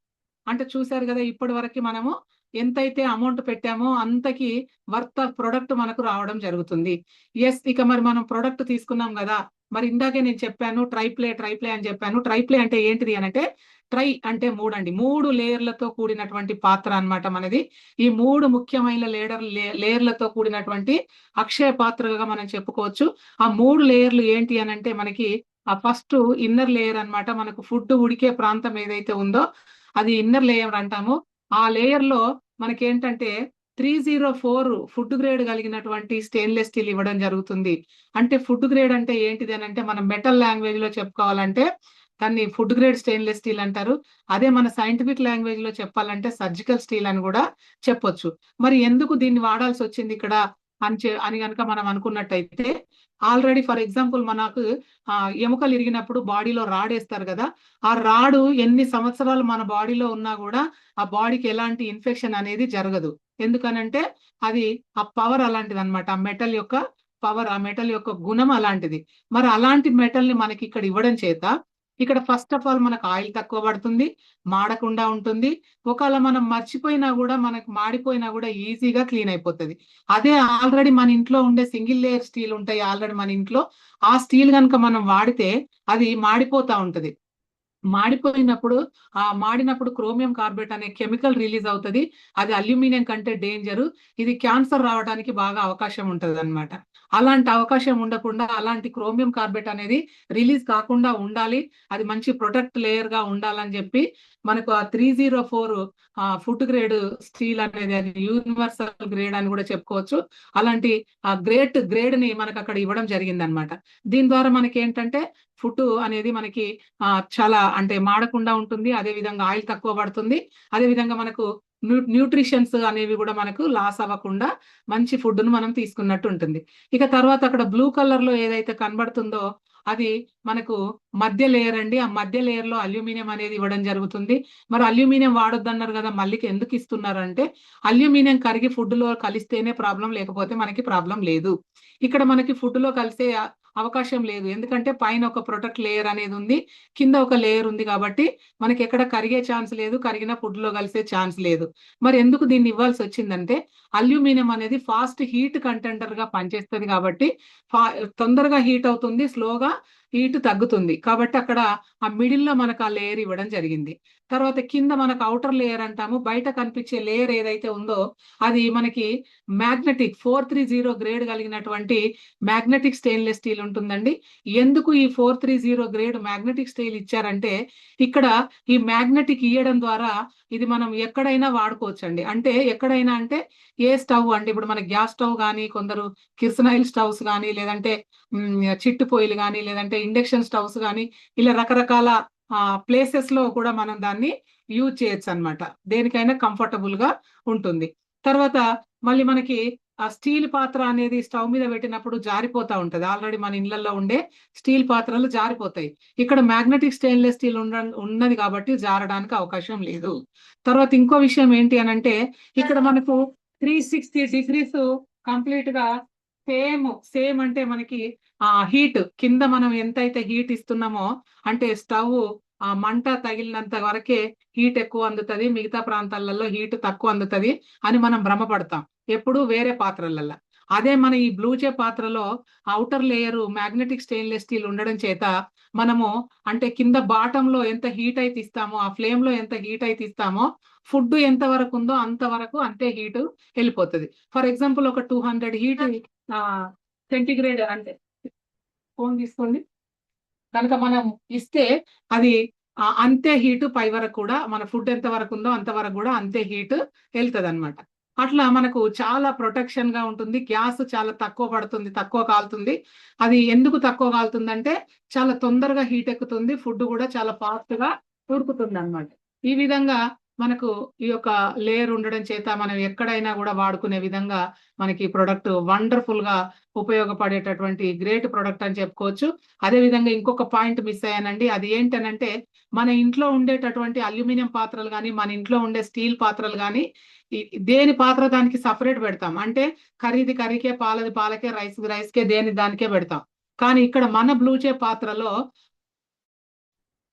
అంటే చూసారు కదా, ఇప్పటి వరకు మనము ఎంతైతే అమౌంట్ పెట్టామో అంతకి వర్త్ ఆఫ్ ప్రొడక్ట్ మనకు రావడం జరుగుతుంది. ఎస్, ఇక మరి మనం ప్రొడక్ట్ తీసుకున్నాం కదా, మరి ఇందాకే నేను చెప్పాను ట్రైప్లే అని చెప్పాను. ట్రైప్లే అంటే ఏంటిది అని అంటే, ట్రై అంటే 3 అండి, 3 లేయర్లతో కూడినటువంటి పాత్ర అన్నమాట మనది. ఈ 3 ముఖ్యమైన లేయర్లతో కూడినటువంటి అక్షయ పాత్రగా మనం చెప్పుకోవచ్చు. ఆ 3 లేయర్లు ఏంటి అని అంటే, మనకి ఆ ఫస్ట్ ఇన్నర్ లేయర్ అన్నమాట. మనకు ఫుడ్ ఉడికే ప్రాంతం ఏదైతే ఉందో అది ఇన్నర్ లేయర్ అంటాము. ఆ లేయర్ లో మనకేంటంటే 304 ఫుడ్ గ్రేడ్ కలిగినటువంటి స్టెయిన్లెస్ స్టీల్ ఇవ్వడం జరుగుతుంది. అంటే ఫుడ్ గ్రేడ్ అంటే ఏంటిది అని అంటే, మనం మెటల్ లాంగ్వేజ్ లో చెప్పుకోవాలంటే దాన్ని ఫుడ్ గ్రేడ్ స్టెయిన్లెస్ స్టీల్ అంటారు. అదే మన సైంటిఫిక్ లాంగ్వేజ్ లో చెప్పాలంటే సర్జికల్ స్టీల్ అని కూడా చెప్పొచ్చు. మరి ఎందుకు దీన్ని వాడాల్సి వచ్చింది ఇక్కడ అని కనుక మనం అనుకున్నట్టయితే, ఆల్రెడీ ఫర్ ఎగ్జాంపుల్ మనకు ఎముకలు ఇరిగినప్పుడు బాడీలో రాడ్ వేస్తారు కదా, ఆ రాడు ఎన్ని సంవత్సరాలు మన బాడీలో ఉన్నా కూడా ఆ బాడీకి ఎలాంటి ఇన్ఫెక్షన్ అనేది జరగదు. ఎందుకనంటే అది ఆ పవర్ అలాంటిది అనమాట. ఆ మెటల్ యొక్క పవర్, ఆ మెటల్ యొక్క గుణం అలాంటిది. మరి అలాంటి మెటల్ ని మనకి ఇక్కడ ఇవ్వడం చేత ఇక్కడ ఫస్ట్ ఆఫ్ ఆల్ మనకు ఆయిల్ తక్కువ పడుతుంది, మాడకుండా ఉంటుంది. ఒకవేళ మనం మర్చిపోయినా కూడా, మనకు మాడిపోయినా కూడా ఈజీగా క్లీన్ అయిపోతుంది. అదే ఆల్రెడీ మన ఇంట్లో ఉండే సింగిల్ లేయర్ స్టీల్ ఉంటాయి ఆల్రెడీ మన ఇంట్లో, ఆ స్టీల్ కనుక మనం వాడితే అది మాడిపోతా ఉంటది. మాడిపోయినప్పుడు మాడినప్పుడు క్రోమియం కార్బేట్ అనే కెమికల్ రిలీజ్ అవుతుంది. అది అల్యూమినియం కంటే డేంజర్. ఇది క్యాన్సర్ రావడానికి బాగా అవకాశం ఉంటది అనమాట. అలాంటి అవకాశం ఉండకుండా, అలాంటి క్రోమియం కార్బేట్ అనేది రిలీజ్ కాకుండా ఉండాలి, అది మంచి ప్రొటెక్ట్ లేయర్ గా ఉండాలని చెప్పి మనకు ఆ 304 ఫుడ్ గ్రేడ్ స్టీల్ అనేది, అది యూనివర్సల్ గ్రేడ్ అని కూడా చెప్పుకోవచ్చు. అలాంటి గ్రేడ్ ని మనకు అక్కడ ఇవ్వడం జరిగింది అనమాట. దీని ద్వారా మనకి ఏంటంటే ఫుడ్ అనేది మనకి చాలా అంటే మాడకుండా ఉంటుంది. అదే విధంగా ఆయిల్ తక్కువ పడుతుంది. అదే విధంగా మనకు న్యూట్రిషన్స్ అనేవి కూడా మనకు లాస్ అవ్వకుండా మంచి ఫుడ్ ను మనం తీసుకున్నట్టు ఉంటుంది. ఇక తర్వాత అక్కడ బ్లూ కలర్ లో ఏదైతే కనబడుతుందో అది మనకు మధ్య లేయర్ అండి. ఆ మధ్య లేయర్ లో అల్యూమినియం అనేది ఇవ్వడం జరుగుతుంది. మరి అల్యూమినియం వాడొద్దన్నారు కదా, మళ్ళీ ఎందుకు ఇస్తున్నారు అంటే, అల్యూమినియం కరిగి ఫుడ్ లో కలిస్తేనే ప్రాబ్లం, లేకపోతే మనకి ప్రాబ్లం లేదు. ఇక్కడ మనకి ఫుడ్ లో కలిసే అవకాశం లేదు. ఎందుకంటే పైన ఒక ప్రొటెక్ట్ లేయర్ అనేది ఉంది, కింద ఒక లేయర్ ఉంది కాబట్టి మనకి ఎక్కడ కరిగే ఛాన్స్ లేదు, కరిగిన ఫుడ్ లో కలిసే ఛాన్స్ లేదు. మరి ఎందుకు దీన్ని ఇవ్వాల్సి వచ్చిందంటే, అల్యూమినియం అనేది ఫాస్ట్ హీట్ కంటెంటర్ గా పనిచేస్తుంది కాబట్టి తొందరగా హీట్ అవుతుంది, స్లోగా హీట్ తగ్గుతుంది. కాబట్టి అక్కడ ఆ మిడిల్ లో మనకు ఆ లేయర్ ఇవ్వడం జరిగింది. తర్వాత కింద మనకు అవుటర్ లేయర్ అంటాము, బయట కనిపించే లేయర్ ఏదైతే ఉందో అది మనకి మ్యాగ్నెటిక్ 430 గ్రేడ్ కలిగినటువంటి మ్యాగ్నెటిక్ స్టెయిన్లెస్ స్టీల్ ఉంటుందండి. ఎందుకు ఈ 430 గ్రేడ్ మ్యాగ్నెటిక్ స్టీల్ ఇచ్చారంటే, ఇక్కడ ఈ మ్యాగ్నెటిక్ ఇవ్వడం ద్వారా ఇది మనం ఎక్కడైనా వాడుకోవచ్చండి. అంటే ఎక్కడైనా అంటే ఏ స్టవ్ అంటే, ఇప్పుడు మన గ్యాస్ స్టవ్ కానీ, కొందరు కిరసనాయిల్ స్టవ్స్ కానీ, లేదంటే చిట్టు పొయ్యిలు కానీ, లేదంటే ఇండక్షన్ స్టవ్స్ కానీ, ఇలా రకరకాల ప్లేసెస్ లో కూడా మనం దాన్ని యూజ్ చేయొచ్చు అనమాట. దేనికైనా కంఫర్టబుల్ గా ఉంటుంది. తర్వాత మళ్ళీ మనకి ఆ స్టీల్ పాత్ర అనేది స్టవ్ మీద పెట్టినప్పుడు జారిపోతా ఉంటది. ఆల్రెడీ మన ఇళ్లలో ఉండే స్టీల్ పాత్రలు జారిపోతాయి. ఇక్కడ మ్యాగ్నెటిక్ స్టెయిన్లెస్ స్టీల్ ఉన్నది కాబట్టి జారడానికి అవకాశం లేదు. తర్వాత ఇంకో విషయం ఏంటి అని అంటే, ఇక్కడ మనకు 360 డిగ్రీస్ కంప్లీట్ గా సేమ్ అంటే మనకి హీట్ కింద మనం ఎంతైతే హీట్ ఇస్తున్నామో, అంటే స్టవ్ మంట తగిలినంత వరకే హీట్ ఎక్కువ అందుతుంది, మిగతా ప్రాంతాలలో హీట్ తక్కువ అందుతుంది అని మనం భ్రమపడతాం ఎప్పుడు వేరే పాత్రలలో. అదే మన ఈ బ్లూచే పాత్రలో outer layer magnetic stainless steel ఉండడం చేత మనము అంటే కింద బాటమ్ లో ఎంత హీట్ అయితే ఇస్తామో, ఆ ఫ్లేమ్ లో ఎంత హీట్ అయితే ఇస్తామో, ఫుడ్ ఎంత వరకు ఉందో అంతవరకు అంతే హీట్ వెళ్ళిపోతుంది. ఫర్ ఎగ్జాంపుల్ ఒక 200 హీట్ సెంటిగ్రేడ్ అంటే ఫోన్ తీసుకోండి కనుక మనం ఇస్తే, అది అంతే హీట్ పై వరకు కూడా మన ఫుడ్ ఎంత వరకు ఉందో అంతవరకు కూడా అంతే హీట్ వెళ్తుంది అనమాట. అట్లా మనకు చాలా ప్రొటెక్షన్ గా ఉంటుంది. గ్యాస్ చాలా తక్కువ పడుతుంది, తక్కువ కాలుతుంది. అది ఎందుకు తక్కువ కాలుతుంది అంటే, చాలా తొందరగా హీట్ ఎక్కుతుంది, ఫుడ్ కూడా చాలా ఫాస్ట్ గా ఉడుకుతుంది అనమాట. ఈ విధంగా మనకు ఈ యొక్క లేయర్ ఉండడం చేత మనం ఎక్కడైనా కూడా వాడుకునే విధంగా మనకి ప్రొడక్ట్ వండర్ఫుల్ గా ఉపయోగపడేటటువంటి గ్రేట్ ప్రొడక్ట్ అని చెప్పుకోవచ్చు. అదే విధంగా ఇంకొక పాయింట్ మిస్ అయ్యానండి. అది ఏంటనంటే మన ఇంట్లో ఉండేటటువంటి అల్యూమినియం పాత్రలు కానీ, మన ఇంట్లో ఉండే స్టీల్ పాత్రలు కానీ, దేని పాత్ర దానికి సపరేట్ పెడతాం. అంటే కర్రీది కర్రీకే, పాలది పాలకే, రైస్ రైస్కే, దేని దానికే పెడతాం. కానీ ఇక్కడ మన బ్లూచే పాత్రలో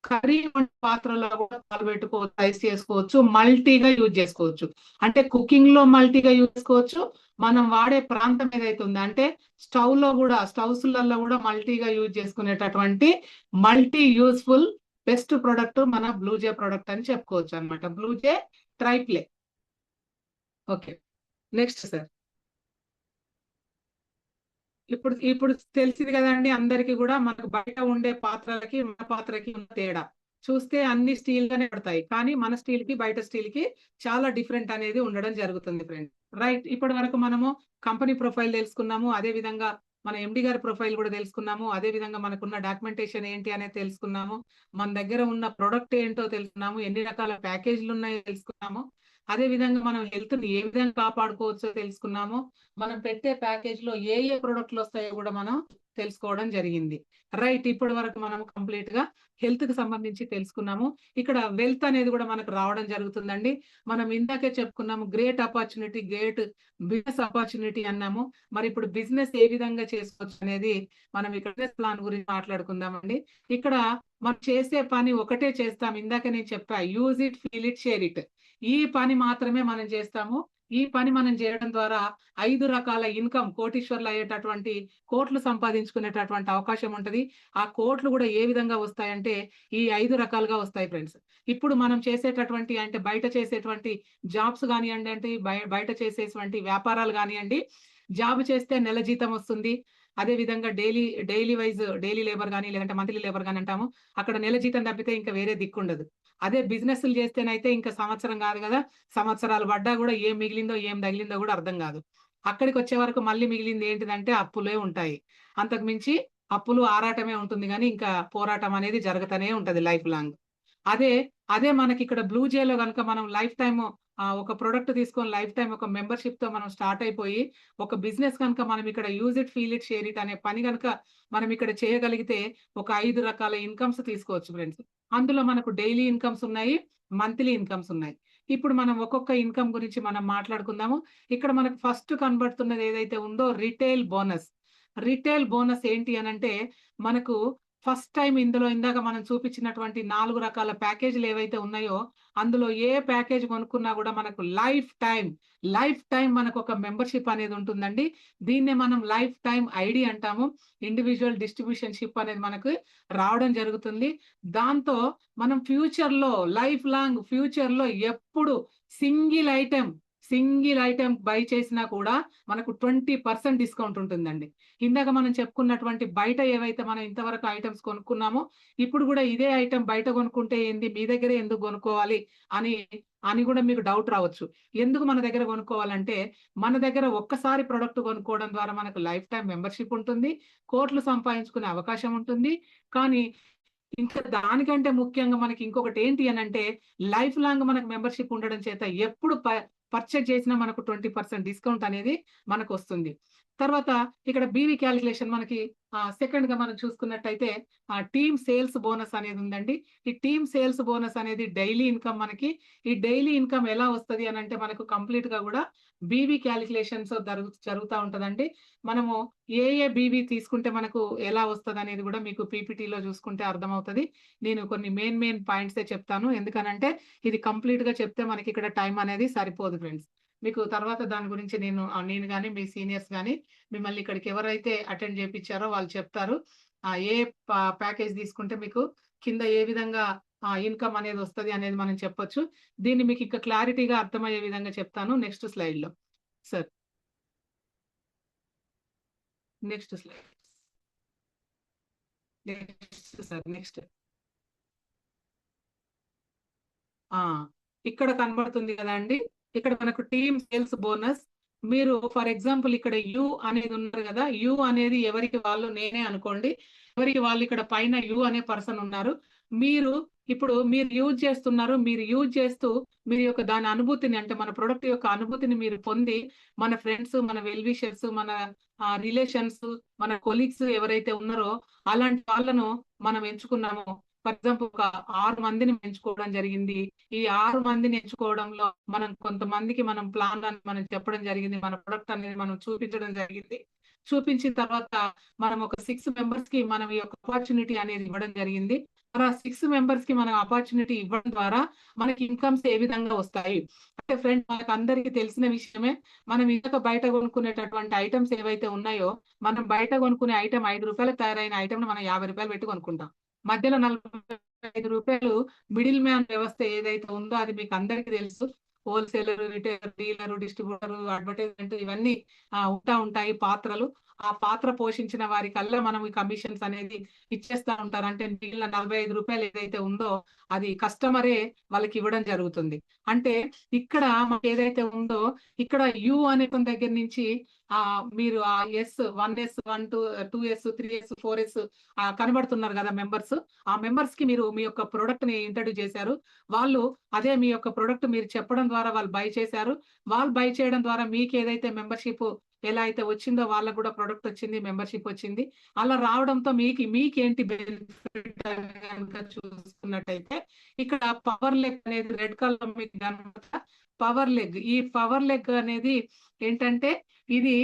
కర్రీ పాత్రలో కూడా పాలు పెట్టుకోవచ్చు, రైస్ చేసుకోవచ్చు, మల్టీగా యూజ్ చేసుకోవచ్చు. అంటే కుకింగ్ లో మల్టీగా యూజ్ చేసుకోవచ్చు. మనం వాడే ప్రాంతం ఏదైతే ఉందో అంటే స్టవ్స్లలో కూడా మల్టీగా యూజ్ చేసుకునేటటువంటి మల్టీ యూస్ఫుల్ బెస్ట్ ప్రొడక్ట్ మన బ్లూజే ప్రొడక్ట్ అని చెప్పుకోవచ్చు అనమాట. బ్లూజే ట్రైప్లే. Okay, next sir. ఇప్పుడు ఇప్పుడు తెలిసింది కదండి అందరికి కూడా, మనకు బయట ఉండే పాత్రలకి మన పాత్రకి ఉన్న తేడా చూస్తే అన్ని స్టీల్ గానే పడతాయి, కానీ మన స్టీల్ కి బయట స్టీల్ కి చాలా డిఫరెంట్ అనేది ఉండడం జరుగుతుంది ఫ్రెండ్. రైట్, ఇప్పటి వరకు మనము కంపెనీ ప్రొఫైల్ తెలుసుకున్నాము, అదే విధంగా మన ఎండి గారి ప్రొఫైల్ కూడా తెలుసుకున్నాము, అదే విధంగా మనకున్న డాక్యుమెంటేషన్ ఏంటి అనేది తెలుసుకున్నాము, మన దగ్గర ఉన్న ప్రొడక్ట్ ఏంటో తెలుసుకున్నాము, ఎన్ని రకాల ప్యాకేజీలు ఉన్నాయో తెలుసుకున్నాము, అదే విధంగా మనం హెల్త్ ని ఏ విధంగా కాపాడుకోవచ్చో తెలుసుకున్నాము, మనం పెట్టే ప్యాకేజ్ లో ఏ ఏ ప్రొడక్ట్లు వస్తాయో కూడా మనం తెలుసుకోవడం జరిగింది. రైట్, ఇప్పటి వరకు మనం కంప్లీట్ గా హెల్త్ కి సంబంధించి తెలుసుకున్నాము. ఇక్కడ వెల్త్ అనేది కూడా మనకు రావడం జరుగుతుందండి. మనం ఇందాకే చెప్పుకున్నాము great opportunity, great business opportunity అన్నాము. మరి ఇప్పుడు బిజినెస్ ఏ విధంగా చేసుకోవచ్చు అనేది మనం ఇక్కడ బిజినెస్ ప్లాన్ గురించి మాట్లాడుకుందామండి. ఇక్కడ మనం చేసే పని ఒకటే చేస్తాం. ఇందాక నేను చెప్పా, use it, feel it, share it. ఈ పని మాత్రమే మనం చేస్తాము. ఈ పని మనం చేయడం ద్వారా 5 రకాల ఇన్కమ్, కోటీశ్వర్లు అయ్యేటటువంటి, కోట్లు సంపాదించుకునేటటువంటి అవకాశం ఉంటది. ఆ కోట్లు కూడా ఏ విధంగా వస్తాయంటే ఈ 5 రకాలుగా వస్తాయి ఫ్రెండ్స్. ఇప్పుడు మనం చేసేటటువంటి అంటే బయట చేసేటువంటి జాబ్స్ కానివ్వండి, అంటే బయట చేసేటువంటి వ్యాపారాలు కానివ్వండి, జాబ్ చేస్తే నెల జీతం వస్తుంది. అదే విధంగా డైలీ లేబర్ కానీ, లేదంటే మంత్లీ లేబర్ కానీ అంటాము. అక్కడ నెల జీతం తప్పితే ఇంకా వేరే దిక్కుండదు. అదే బిజినెస్లు చేస్తేనైతే ఇంకా సంవత్సరం కాదు కదా, సంవత్సరాలు పడ్డా కూడా ఏం మిగిలిందో ఏం తగిలిందో కూడా అర్థం కాదు. అక్కడికి వచ్చే వరకు మళ్ళీ మిగిలింది ఏంటిదంటే అప్పులే ఉంటాయి. అంతకు మించి అప్పులు ఆరాటమే ఉంటుంది, కానీ ఇంకా పోరాటం అనేది జరుగుతూనే ఉంటది లైఫ్ లాంగ్. అదే అదే మనకి ఇక్కడ బ్లూ జేలో కనుక మనం లైఫ్ టైమ్ ఒక ప్రొడక్ట్ తీసుకొని లైఫ్ టైం ఒక మెంబర్షిప్ తో మనం స్టార్ట్ అయిపోయి ఒక బిజినెస్ కనుక మనం ఇక్కడ use it, feel it, share it అనే పని కనుక మనం ఇక్కడ చేయగలిగితే ఒక 5 రకాల ఇన్కమ్స్ తీసుకోవచ్చు ఫ్రెండ్స్. అందులో మనకు డైలీ ఇన్కమ్స్ ఉన్నాయి, మంత్లీ ఇన్కమ్స్ ఉన్నాయి. ఇప్పుడు మనం ఒక్కొక్క ఇన్కమ్ గురించి మనం మాట్లాడుకుందాము. ఇక్కడ మనకు ఫస్ట్ కనబడుతున్నది ఏదైతే ఉందో రిటైల్ బోనస్. రిటైల్ బోనస్ ఏంటి అనంటే మనకు ఫస్ట్ టైం ఇందులో ఇందాక మనం చూపించినటువంటి 4 రకాల ప్యాకేజీలు ఏవైతే ఉన్నాయో అందులో ఏ ప్యాకేజ్ కొనుక్కున్నా కూడా మనకు లైఫ్ టైం మనకు ఒక మెంబర్షిప్ అనేది ఉంటుందండి. దీన్నే మనం లైఫ్ టైం ఐడి అంటాము. ఇండివిజువల్ డిస్ట్రిబ్యూషన్ షిప్ అనేది మనకు రావడం జరుగుతుంది. దాంతో మనం ఫ్యూచర్ లో లైఫ్ లాంగ్ ఫ్యూచర్ లో ఎప్పుడు సింగిల్ ఐటెం బై చేసినా కూడా మనకు 20% డిస్కౌంట్ ఉంటుందండి. ఇందాక మనం చెప్పుకున్నటువంటి బయట ఏవైతే మనం ఇంతవరకు ఐటమ్స్ కొనుక్కున్నామో ఇప్పుడు కూడా ఇదే ఐటమ్ బయట కొనుక్కుంటే ఏంది, మీ దగ్గరే ఎందుకు కొనుక్కోవాలి అని అని కూడా మీకు డౌట్ రావచ్చు. ఎందుకు మన దగ్గర కొనుక్కోవాలంటే మన దగ్గర ఒక్కసారి ప్రొడక్ట్ కొనుక్కోవడం ద్వారా మనకు లైఫ్ టైం మెంబర్షిప్ ఉంటుంది, కోట్లు సంపాదించుకునే అవకాశం ఉంటుంది. కానీ ఇంకా దానికంటే ముఖ్యంగా మనకి ఇంకొకటి ఏంటి అని అంటే లైఫ్ లాంగ్ మనకు మెంబర్షిప్ ఉండడం చేత ఎప్పుడు పర్చేజ్ చేసినా మనకు 20% డిస్కౌంట్ అనేది మనకు వస్తుంది. తర్వాత ఇక్కడ బీవీ క్యాలిక్యులేషన్ మనకి సెకండ్ గా మనం చూసుకున్నట్టయితే టీమ్ సేల్స్ బోనస్ అనేది ఉందండి. ఈ టీమ్ సేల్స్ బోనస్ అనేది డైలీ ఇన్కమ్. మనకి ఈ డైలీ ఇన్కమ్ ఎలా వస్తుంది అని అంటే మనకు కంప్లీట్ గా కూడా బీవీ క్యాలిక్యులేషన్స్ జరుగుతూ ఉంటదండి. మనము ఏ బీవీ తీసుకుంటే మనకు ఎలా వస్తుంది అనేది కూడా మీకు పీపీటీలో చూసుకుంటే అర్థమవుతుంది. నేను కొన్ని మెయిన్ పాయింట్సే చెప్తాను, ఎందుకనంటే ఇది కంప్లీట్ గా చెప్తే మనకి ఇక్కడ టైం అనేది సరిపోదు ఫ్రెండ్స్. మీకు తర్వాత దాని గురించి నేను కానీ మీ సీనియర్స్ కానీ మిమ్మల్ని ఇక్కడికి ఎవరైతే అటెండ్ చేయించారో వాళ్ళు చెప్తారు. ఏ ప్యాకేజ్ తీసుకుంటే మీకు కింద ఏ విధంగా ఇన్కమ్ అనేది వస్తుంది అనేది మనం చెప్పొచ్చు. దీన్ని మీకు ఇంకా క్లారిటీగా అర్థమయ్యే విధంగా చెప్తాను నెక్స్ట్ స్లైడ్ లో. Sir next slide. నెక్స్ట్ ఇక్కడ కనబడుతుంది కదా అండి, ఇక్కడ మనకు టీమ్ సేల్స్ బోనస్. మీరు ఫర్ ఎగ్జాంపుల్ ఇక్కడ యు అనేది ఉన్నారు కదా, యు అనేది ఎవరికి వాళ్ళు నేనే అనుకోండి, ఎవరికి వాళ్ళు ఇక్కడ పైన యు అనే పర్సన్ ఉన్నారు. మీరు ఇప్పుడు మీరు యూజ్ చేస్తున్నారు, మీరు యూజ్ చేస్తూ మీరు యొక్క దాని అనుభూతిని అంటే మన ప్రొడక్ట్ యొక్క అనుభూతిని మీరు పొంది మన ఫ్రెండ్స్, మన వెల్ విషర్స్, మన రిలేషన్స్, మన కొలీగ్స్ ఎవరైతే ఉన్నారో అలాంటి వాళ్ళను మనం ఎంచుకున్నాము. ఫర్ ఎగ్జాంపుల్ ఒక 6 మందిని ఎంచుకోవడం జరిగింది. ఈ 6 మందిని ఎంచుకోవడంలో మనం కొంతమందికి మనం ప్లాన్ అని మనం చెప్పడం జరిగింది. మన ప్రొడక్ట్ అనేది మనం చూపించడం జరిగింది. చూపించిన తర్వాత మనం ఒక 6 మెంబర్స్ కి మనం ఈ యొక్క ఆపర్చునిటీ అనేది ఇవ్వడం జరిగింది. మరి ఆ 6 మెంబర్స్ కి మనం ఆపర్చునిటీ ఇవ్వడం ద్వారా మనకి ఇన్కమ్స్ ఏ విధంగా వస్తాయి అంటే ఫ్రెండ్స్, మనకు అందరికీ తెలిసిన విషయమే. మనం ఇంతక బయట కొనుక్కునేటటువంటి ఐటమ్స్ ఏవైతే ఉన్నాయో, మనం బయట కొనుక్కునే ఐటమ్ ₹5 తయారైన ఐటమ్ మనం ₹50 పెట్టి కొనుక్కుంటాం. మధ్యలో ₹45 మిడిల్ మ్యాన్ వ్యవస్థ ఏదైతే ఉందో అది మీకు అందరికీ తెలుసు. Wholesaler, retailer, dealer, distributor, advertisement ఇవన్నీ ఉంటాయి పాత్రలు. ఆ పాత్ర పోషించిన వారికల్లా మనం ఈ కమిషన్స్ అనేది ఇచ్చేస్తా ఉంటారు. అంటే మిగిలిన ₹45 ఏదైతే ఉందో అది కస్టమరే వాళ్ళకి ఇవ్వడం జరుగుతుంది. అంటే ఇక్కడ మనకి ఏదైతే ఉందో ఇక్కడ యు అనే దగ్గర నుంచి మీరు ఆ S1S 2S 3S 4S కనబడుతున్నారు కదా మెంబర్స్. ఆ మెంబర్స్ కి మీరు మీ యొక్క ప్రొడక్ట్ ని ఇంట్రడ్యూస్ చేశారు. వాళ్ళు అదే మీ యొక్క ప్రొడక్ట్ మీరు చెప్పడం ద్వారా వాళ్ళు బై చేశారు. వాళ్ళు బై చేయడం ద్వారా మీకు ఏదైతే మెంబర్షిప్ ఎలా అయితే వచ్చిందో వాళ్ళకు కూడా ప్రొడక్ట్ వచ్చింది, మెంబర్షిప్ వచ్చింది. అలా రావడంతో మీకేంటి బెనిఫిట్ కనుక చూసుకున్నట్టయితే ఇక్కడ పవర్ లెగ్ అనేది రెడ్ కలర్ మీకు కనబడుతుందా? Power leg. ఈ పవర్ లెగ్ అనేది ఏంటంటే ఇది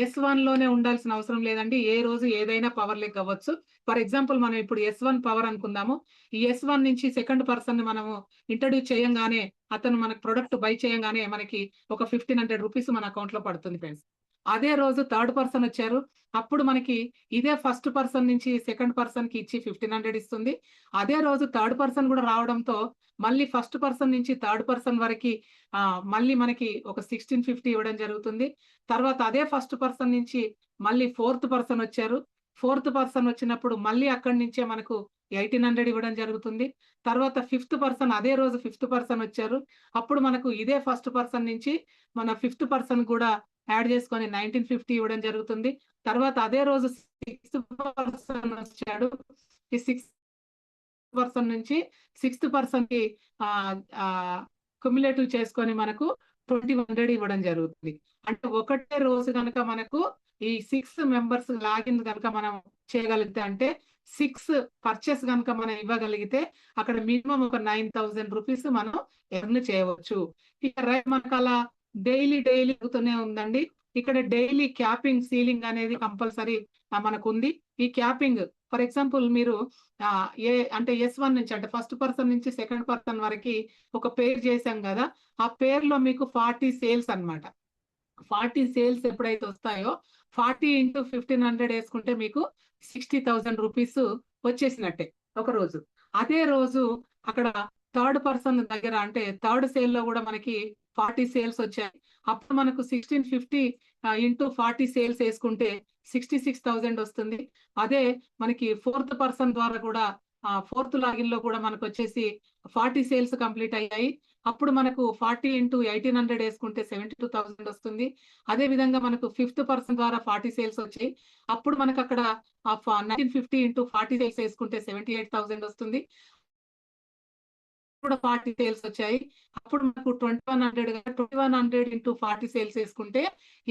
S1 లోనే ఉండాల్సిన అవసరం లేదండి. ఏ రోజు ఏదైనా పవర్ లెగ్ అవ్వచ్చు. ఫర్ ఎగ్జాంపుల్ మనం ఇప్పుడు S1 పవర్ అనుకుందాము. ఈ S1 నుంచి సెకండ్ పర్సన్ ని మనము ఇంట్రడ్యూస్ చేయంగానే అతను మనకు ప్రొడక్ట్ బై చేయంగానే మనకి ఒక ₹1500 మన అకౌంట్ లో పడుతుంది ఫ్రెండ్స్. అదే రోజు థర్డ్ పర్సన్ వచ్చారు. అప్పుడు మనకి ఇదే ఫస్ట్ పర్సన్ నుంచి సెకండ్ పర్సన్ కి ఇచ్చి 1500 ఇస్తుంది. అదే రోజు థర్డ్ పర్సన్ కూడా రావడంతో మళ్ళీ ఫస్ట్ పర్సన్ నుంచి థర్డ్ పర్సన్ వరకు మళ్ళీ మనకి ఒక 1650 ఇవ్వడం జరుగుతుంది. తర్వాత అదే ఫస్ట్ పర్సన్ నుంచి మళ్ళీ ఫోర్త్ పర్సన్ వచ్చారు. ఫోర్త్ పర్సన్ వచ్చినప్పుడు మళ్ళీ అక్కడి నుంచే మనకు 1800 ఇవ్వడం జరుగుతుంది. తర్వాత ఫిఫ్త్ పర్సన్ అదే రోజు ఫిఫ్త్ పర్సన్ వచ్చారు. అప్పుడు మనకు ఇదే ఫస్ట్ పర్సన్ నుంచి మన ఫిఫ్త్ పర్సన్ కూడా యాడ్ చేసుకొని 1950 ఇవ్వడం జరుగుతుంది. తర్వాత అదే రోజు సిక్స్త్ పర్సన్ వచ్చాడు. ఈ సిక్స్త్ పర్సన్ నుంచి సిక్స్త్ పర్సన్ కి క్యుములేటివ్ చేసుకొని మనకు 2100 ఇవ్వడం జరుగుతుంది. అంటే ఒకటే రోజు కనుక మనకు ఈ 6 మెంబర్స్ లాగిన్ కనుక మనం చేయగలిగితే అంటే 6 పర్చేస్ కనుక మనం ఇవ్వగలిగితే అక్కడ మినిమం ఒక ₹9000 మనం ఎర్న్ చేయవచ్చు. ఇక మనకు అలా డైలీ అవుతూనే ఉందండి. ఇక్కడ డైలీ క్యాపింగ్, సీలింగ్ అనేది కంపల్సరీ మనకు ఉంది. ఈ క్యాపింగ్ ఫర్ ఎగ్జాంపుల్ మీరు అంటే S1 నుంచి అంటే ఫస్ట్ పర్సన్ నుంచి సెకండ్ పర్సన్ వరకు ఒక పేర్ చేశాం కదా, ఆ పేర్ లో మీకు 40 సేల్స్ అన్నమాట. 40 సేల్స్ ఎప్పుడైతే వస్తాయో 40 into 1500 వేసుకుంటే మీకు ₹60,000 వచ్చేసినట్టే ఒక రోజు. అదే రోజు అక్కడ థర్డ్ పర్సన్ దగ్గర అంటే థర్డ్ సేల్ లో కూడా మనకి 40 సేల్స్ వచ్చాయి. అప్పుడు మనకు 1650 into 40 సేల్స్ వేసుకుంటే 66,000 వస్తుంది. అదే మనకి ఫోర్త్ పర్సన్ ద్వారా కూడా ఫోర్త్ లాగిన్ లో కూడా మనకు వచ్చేసి 40 సేల్స్ కంప్లీట్ అయ్యాయి. అప్పుడు మనకు 40 into 1800 వేసుకుంటే 72,000 వస్తుంది. అదే విధంగా మనకు ఫిఫ్త్ పర్సన్ ద్వారా 40 సేల్స్ వచ్చాయి. అప్పుడు మనకు అక్కడ 1950 into 40 సేల్స్ వేసుకుంటే 78,000 వస్తుంది. కూడా 40 సేల్స్ వచ్చాయి. అప్పుడు మనకు 2100 into 40 సేల్స్ వేసుకుంటే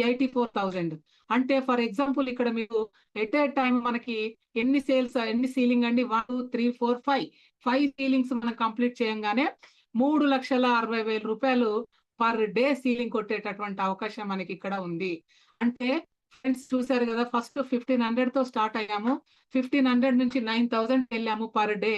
84,000. అంటే ఫర్ ఎగ్జాంపుల్ ఇక్కడ మీకు ఎట్ ఏ టైం మనకి ఎన్ని సీలింగ్ అండి 1 2 3 4 5 సీలింగ్స్ మనం కంప్లీట్ చేయంగానే ₹3,60,000 పర్ డే సీలింగ్ కొట్టేటటువంటి అవకాశం మనకి ఇక్కడ ఉంది. అంటే ఫ్రెండ్స్ చూసారు కదా, ఫస్ట్ 1500 తో స్టార్ట్ అయ్యాము. 1500 నుంచి 9000 వెళ్ళాము పర్ డే.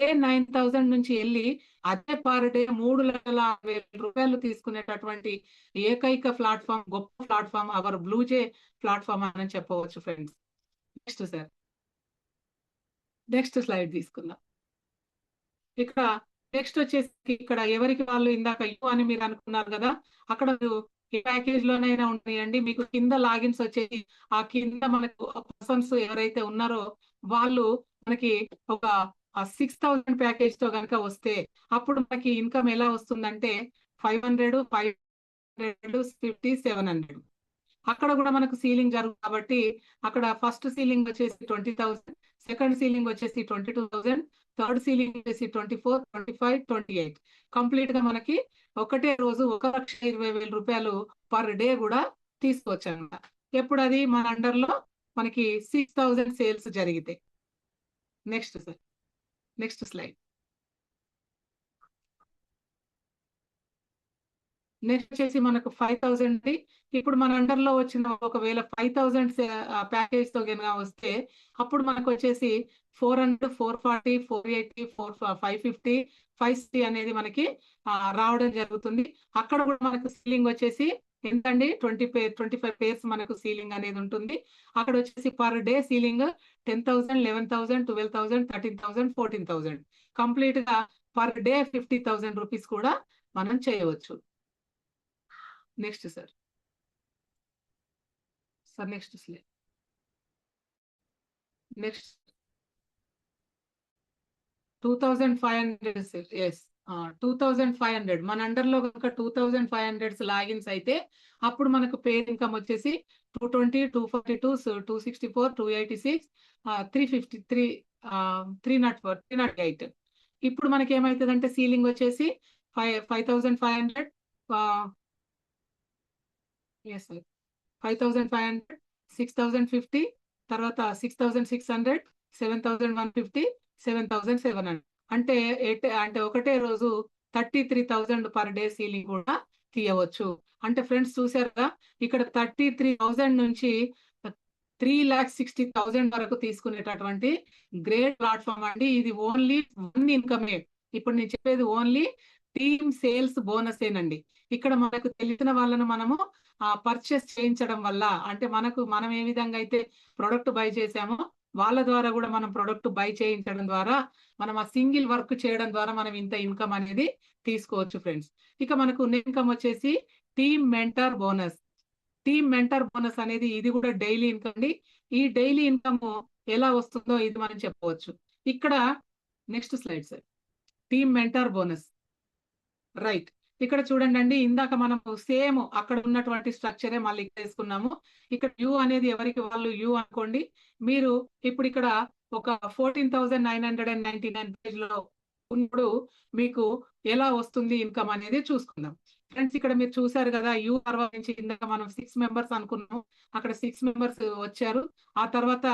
9000 నుంచి వెళ్ళి అదే పర్ డే ₹3,60,000 తీసుకునేటటువంటి ఏకైక ప్లాట్ఫామ్, గొప్ప ప్లాట్ఫామ్ అవర్ బ్లూజే ప్లాట్ఫామ్ అని చెప్పవచ్చు friends. Next sir, next slide తీసుకుందాం. ఇక్కడ నెక్స్ట్ వచ్చేసి ఇక్కడ ఎవరికి వాళ్ళు ఇందాక యూ అని మీరు అనుకున్నారు కదా, అక్కడ ఏ ప్యాకేజ్ లోనైనా ఉన్నాయండి. మీకు కింద లాగిన్స్ వచ్చేసి ఆ కింద మనకు పర్సన్స్ ఎవరైతే ఉన్నారో వాళ్ళు మనకి ఒక 6,000 ప్యాకేజ్ తో కనుక వస్తే అప్పుడు మనకి ఇన్కమ్ ఎలా వస్తుందంటే 500 550 700. అక్కడ కూడా మనకు సీలింగ్ జరుగుతుంది కాబట్టి అక్కడ ఫస్ట్ సీలింగ్ వచ్చేసి 20,000, సెకండ్ సీలింగ్ వచ్చేసి 22,000, థర్డ్ సీలింగ్ వచ్చేసి 24, 25, 28 కంప్లీట్ గా మనకి ఒకటే రోజు 1,20,000 రూపాయలు పర్ డే కూడా తీసుకోవచ్చు అన్నమాట. ఎప్పుడు అది మన అండర్ లో మనకి 6,000 సేల్స్ జరిగితే. Next sir, next slide. Next వచ్చేసి మనకు 5,000 ఇప్పుడు మన అండర్ లో వచ్చిన ఒకవేళ 5,000 ప్యాకేజ్ తో కనుక వస్తే అప్పుడు మనకు వచ్చేసి 400, 440, 480, 550, 560 అనేది మనకి రావడం జరుగుతుంది. అక్కడ కూడా మనకు సీలింగ్ వచ్చేసి ఎంతండి 25 పేర్స్ మనకు సీలింగ్ అనేది ఉంటుంది. అక్కడ వచ్చేసి పర్ డే సీలింగ్ 10,000, 11,000, 12,000, 13,000, 14,000 కంప్లీట్ గా పర్ డే 50,000 రూపీస్ కూడా మనం చేయవచ్చు. Next sir, next slide. Next 2,500 ఎస్ 2,500 మన అండర్ లో కనుక 2,500 లాగిన్స్ అయితే అప్పుడు మనకు పేర్ ఇన్కమ్ వచ్చేసి 220, 242, 264, 286, 353, 304, 308. ఇప్పుడు మనకి ఏమవుతుందంటే సీలింగ్ వచ్చేసి 5,500 ఎస్ సార్ 5,500, 6,050, తర్వాత 6,600, 7,150, 7,700 అంటే ఒకటే రోజు 33,000 పర్ డే సీలింగ్ కూడా తీయవచ్చు. అంటే ఫ్రెండ్స్ చూసారుగా ఇక్కడ 33,000 నుంచి 3,60,000 వరకు తీసుకునేటటువంటి గ్రేట్ ప్లాట్ఫామ్ అండి. ఇది ఓన్లీ వన్ ఇన్కమే. ఇప్పుడు నేను చెప్పేది ఓన్లీ టీమ్ సేల్స్ బోనస్ ఏనండి. ఇక్కడ మనకు తెలిసిన వాళ్ళను మనము పర్చేస్ చేయించడం వల్ల అంటే మనం ఏ విధంగా అయితే ప్రొడక్ట్ బై చేసామో వాళ్ళ ద్వారా కూడా మనం ప్రొడక్ట్ బై చేయించడం ద్వారా మనం ఆ సింగిల్ వర్క్ చేయడం ద్వారా మనం ఇంత ఇన్కమ్ అనేది తీసుకోవచ్చు ఫ్రెండ్స్. ఇక మనకు ఇన్కమ్ వచ్చేసి team mentor bonus. Team mentor bonus అనేది ఇది కూడా డైలీ ఇన్కమ్ అండి. ఈ డైలీ ఇన్కమ్ ఎలా వస్తుందో ఇది మనం చెప్పవచ్చు. ఇక్కడ next slide sir, team mentor bonus. Right, ఇక్కడ చూడండి అండి, ఇందాక మనము సేమ్ అక్కడ ఉన్నటువంటి స్ట్రక్చరే మళ్ళీ తీసుకున్నాము. ఇక్కడ యూ అనేది ఎవరికి వాళ్ళు యూ అనుకోండి. మీరు ఇప్పుడు ఇక్కడ ఒక 14,999 పేజ్ లో ఉన్నప్పుడు మీకు ఎలా వస్తుంది ఇన్కమ్ అనేది చూసుకుందాం ఫ్రెండ్స్. ఇక్కడ మీరు చూసారు కదా, యూ తర్వాత నుంచి ఇందాక మనం 6 మెంబర్స్ అనుకున్నాం, అక్కడ 6 మెంబర్స్ వచ్చారు. ఆ తర్వాత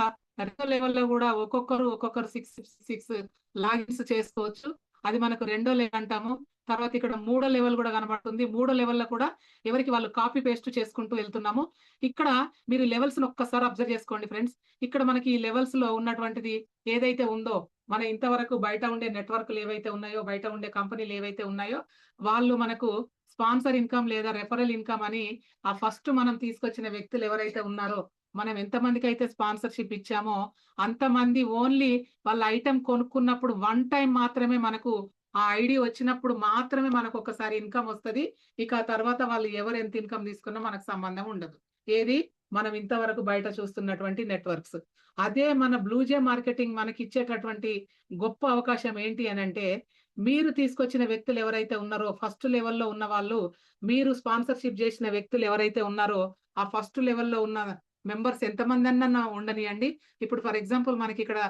రెండో లెవెల్లో కూడా ఒక్కొక్కరు 6 లాగిన్స్ చేసుకోవచ్చు. అది మనకు రెండో లెవెల్ అంటాము. తర్వాత ఇక్కడ మూడో లెవెల్ కూడా కనబడుతుంది. మూడో లెవెల్లో కూడా ఎవరికి వాళ్ళు కాపీ పేస్ట్ చేసుకుంటూ వెళ్తున్నాము. ఇక్కడ మీరు లెవెల్స్ ఒక్కసారి అబ్జర్వ్ చేసుకోండి ఫ్రెండ్స్. ఇక్కడ మనకి ఈ లెవెల్స్ లో ఉన్నటువంటిది ఏదైతే ఉందో, మన ఇంతవరకు బయట ఉండే నెట్వర్క్లు ఏవైతే ఉన్నాయో, బయట ఉండే కంపెనీలు ఏవైతే ఉన్నాయో వాళ్ళు మనకు స్పాన్సర్ ఇన్కమ్ లేదా రెఫరల్ ఇన్కమ్ అని ఆ ఫస్ట్ మనం తీసుకొచ్చిన వ్యక్తులు ఎవరైతే ఉన్నారో, మనం ఎంతమందికి అయితే స్పాన్సర్షిప్ ఇచ్చామో అంతమంది ఓన్లీ వాళ్ళ ఐటమ్ కొనుక్కున్నప్పుడు వన్ టైం మాత్రమే మనకు ఆ ఐడి వచ్చినప్పుడు మాత్రమే మనకు ఒకసారి ఇన్కమ్ వస్తుంది. ఇక తర్వాత వాళ్ళు ఎవరు ఎంత ఇన్కమ్ తీసుకున్నా మనకు సంబంధం ఉండదు. ఏది మనం ఇంతవరకు బయట చూస్తున్నటువంటి నెట్వర్క్స్. అదే మన బ్లూజే మార్కెటింగ్ మనకి ఇచ్చేటటువంటి గొప్ప అవకాశం ఏంటి అని అంటే, మీరు తీసుకొచ్చిన వ్యక్తులు ఎవరైతే ఉన్నారో ఫస్ట్ లెవెల్లో ఉన్న వాళ్ళు, మీరు స్పాన్సర్షిప్ చేసిన వ్యక్తులు ఎవరైతే ఉన్నారో ఆ ఫస్ట్ లెవెల్లో ఉన్న మెంబర్స్ ఎంతమంది అన్నా ఉండనియండి. ఇప్పుడు ఫర్ ఎగ్జాంపుల్ మనకి ఇక్కడ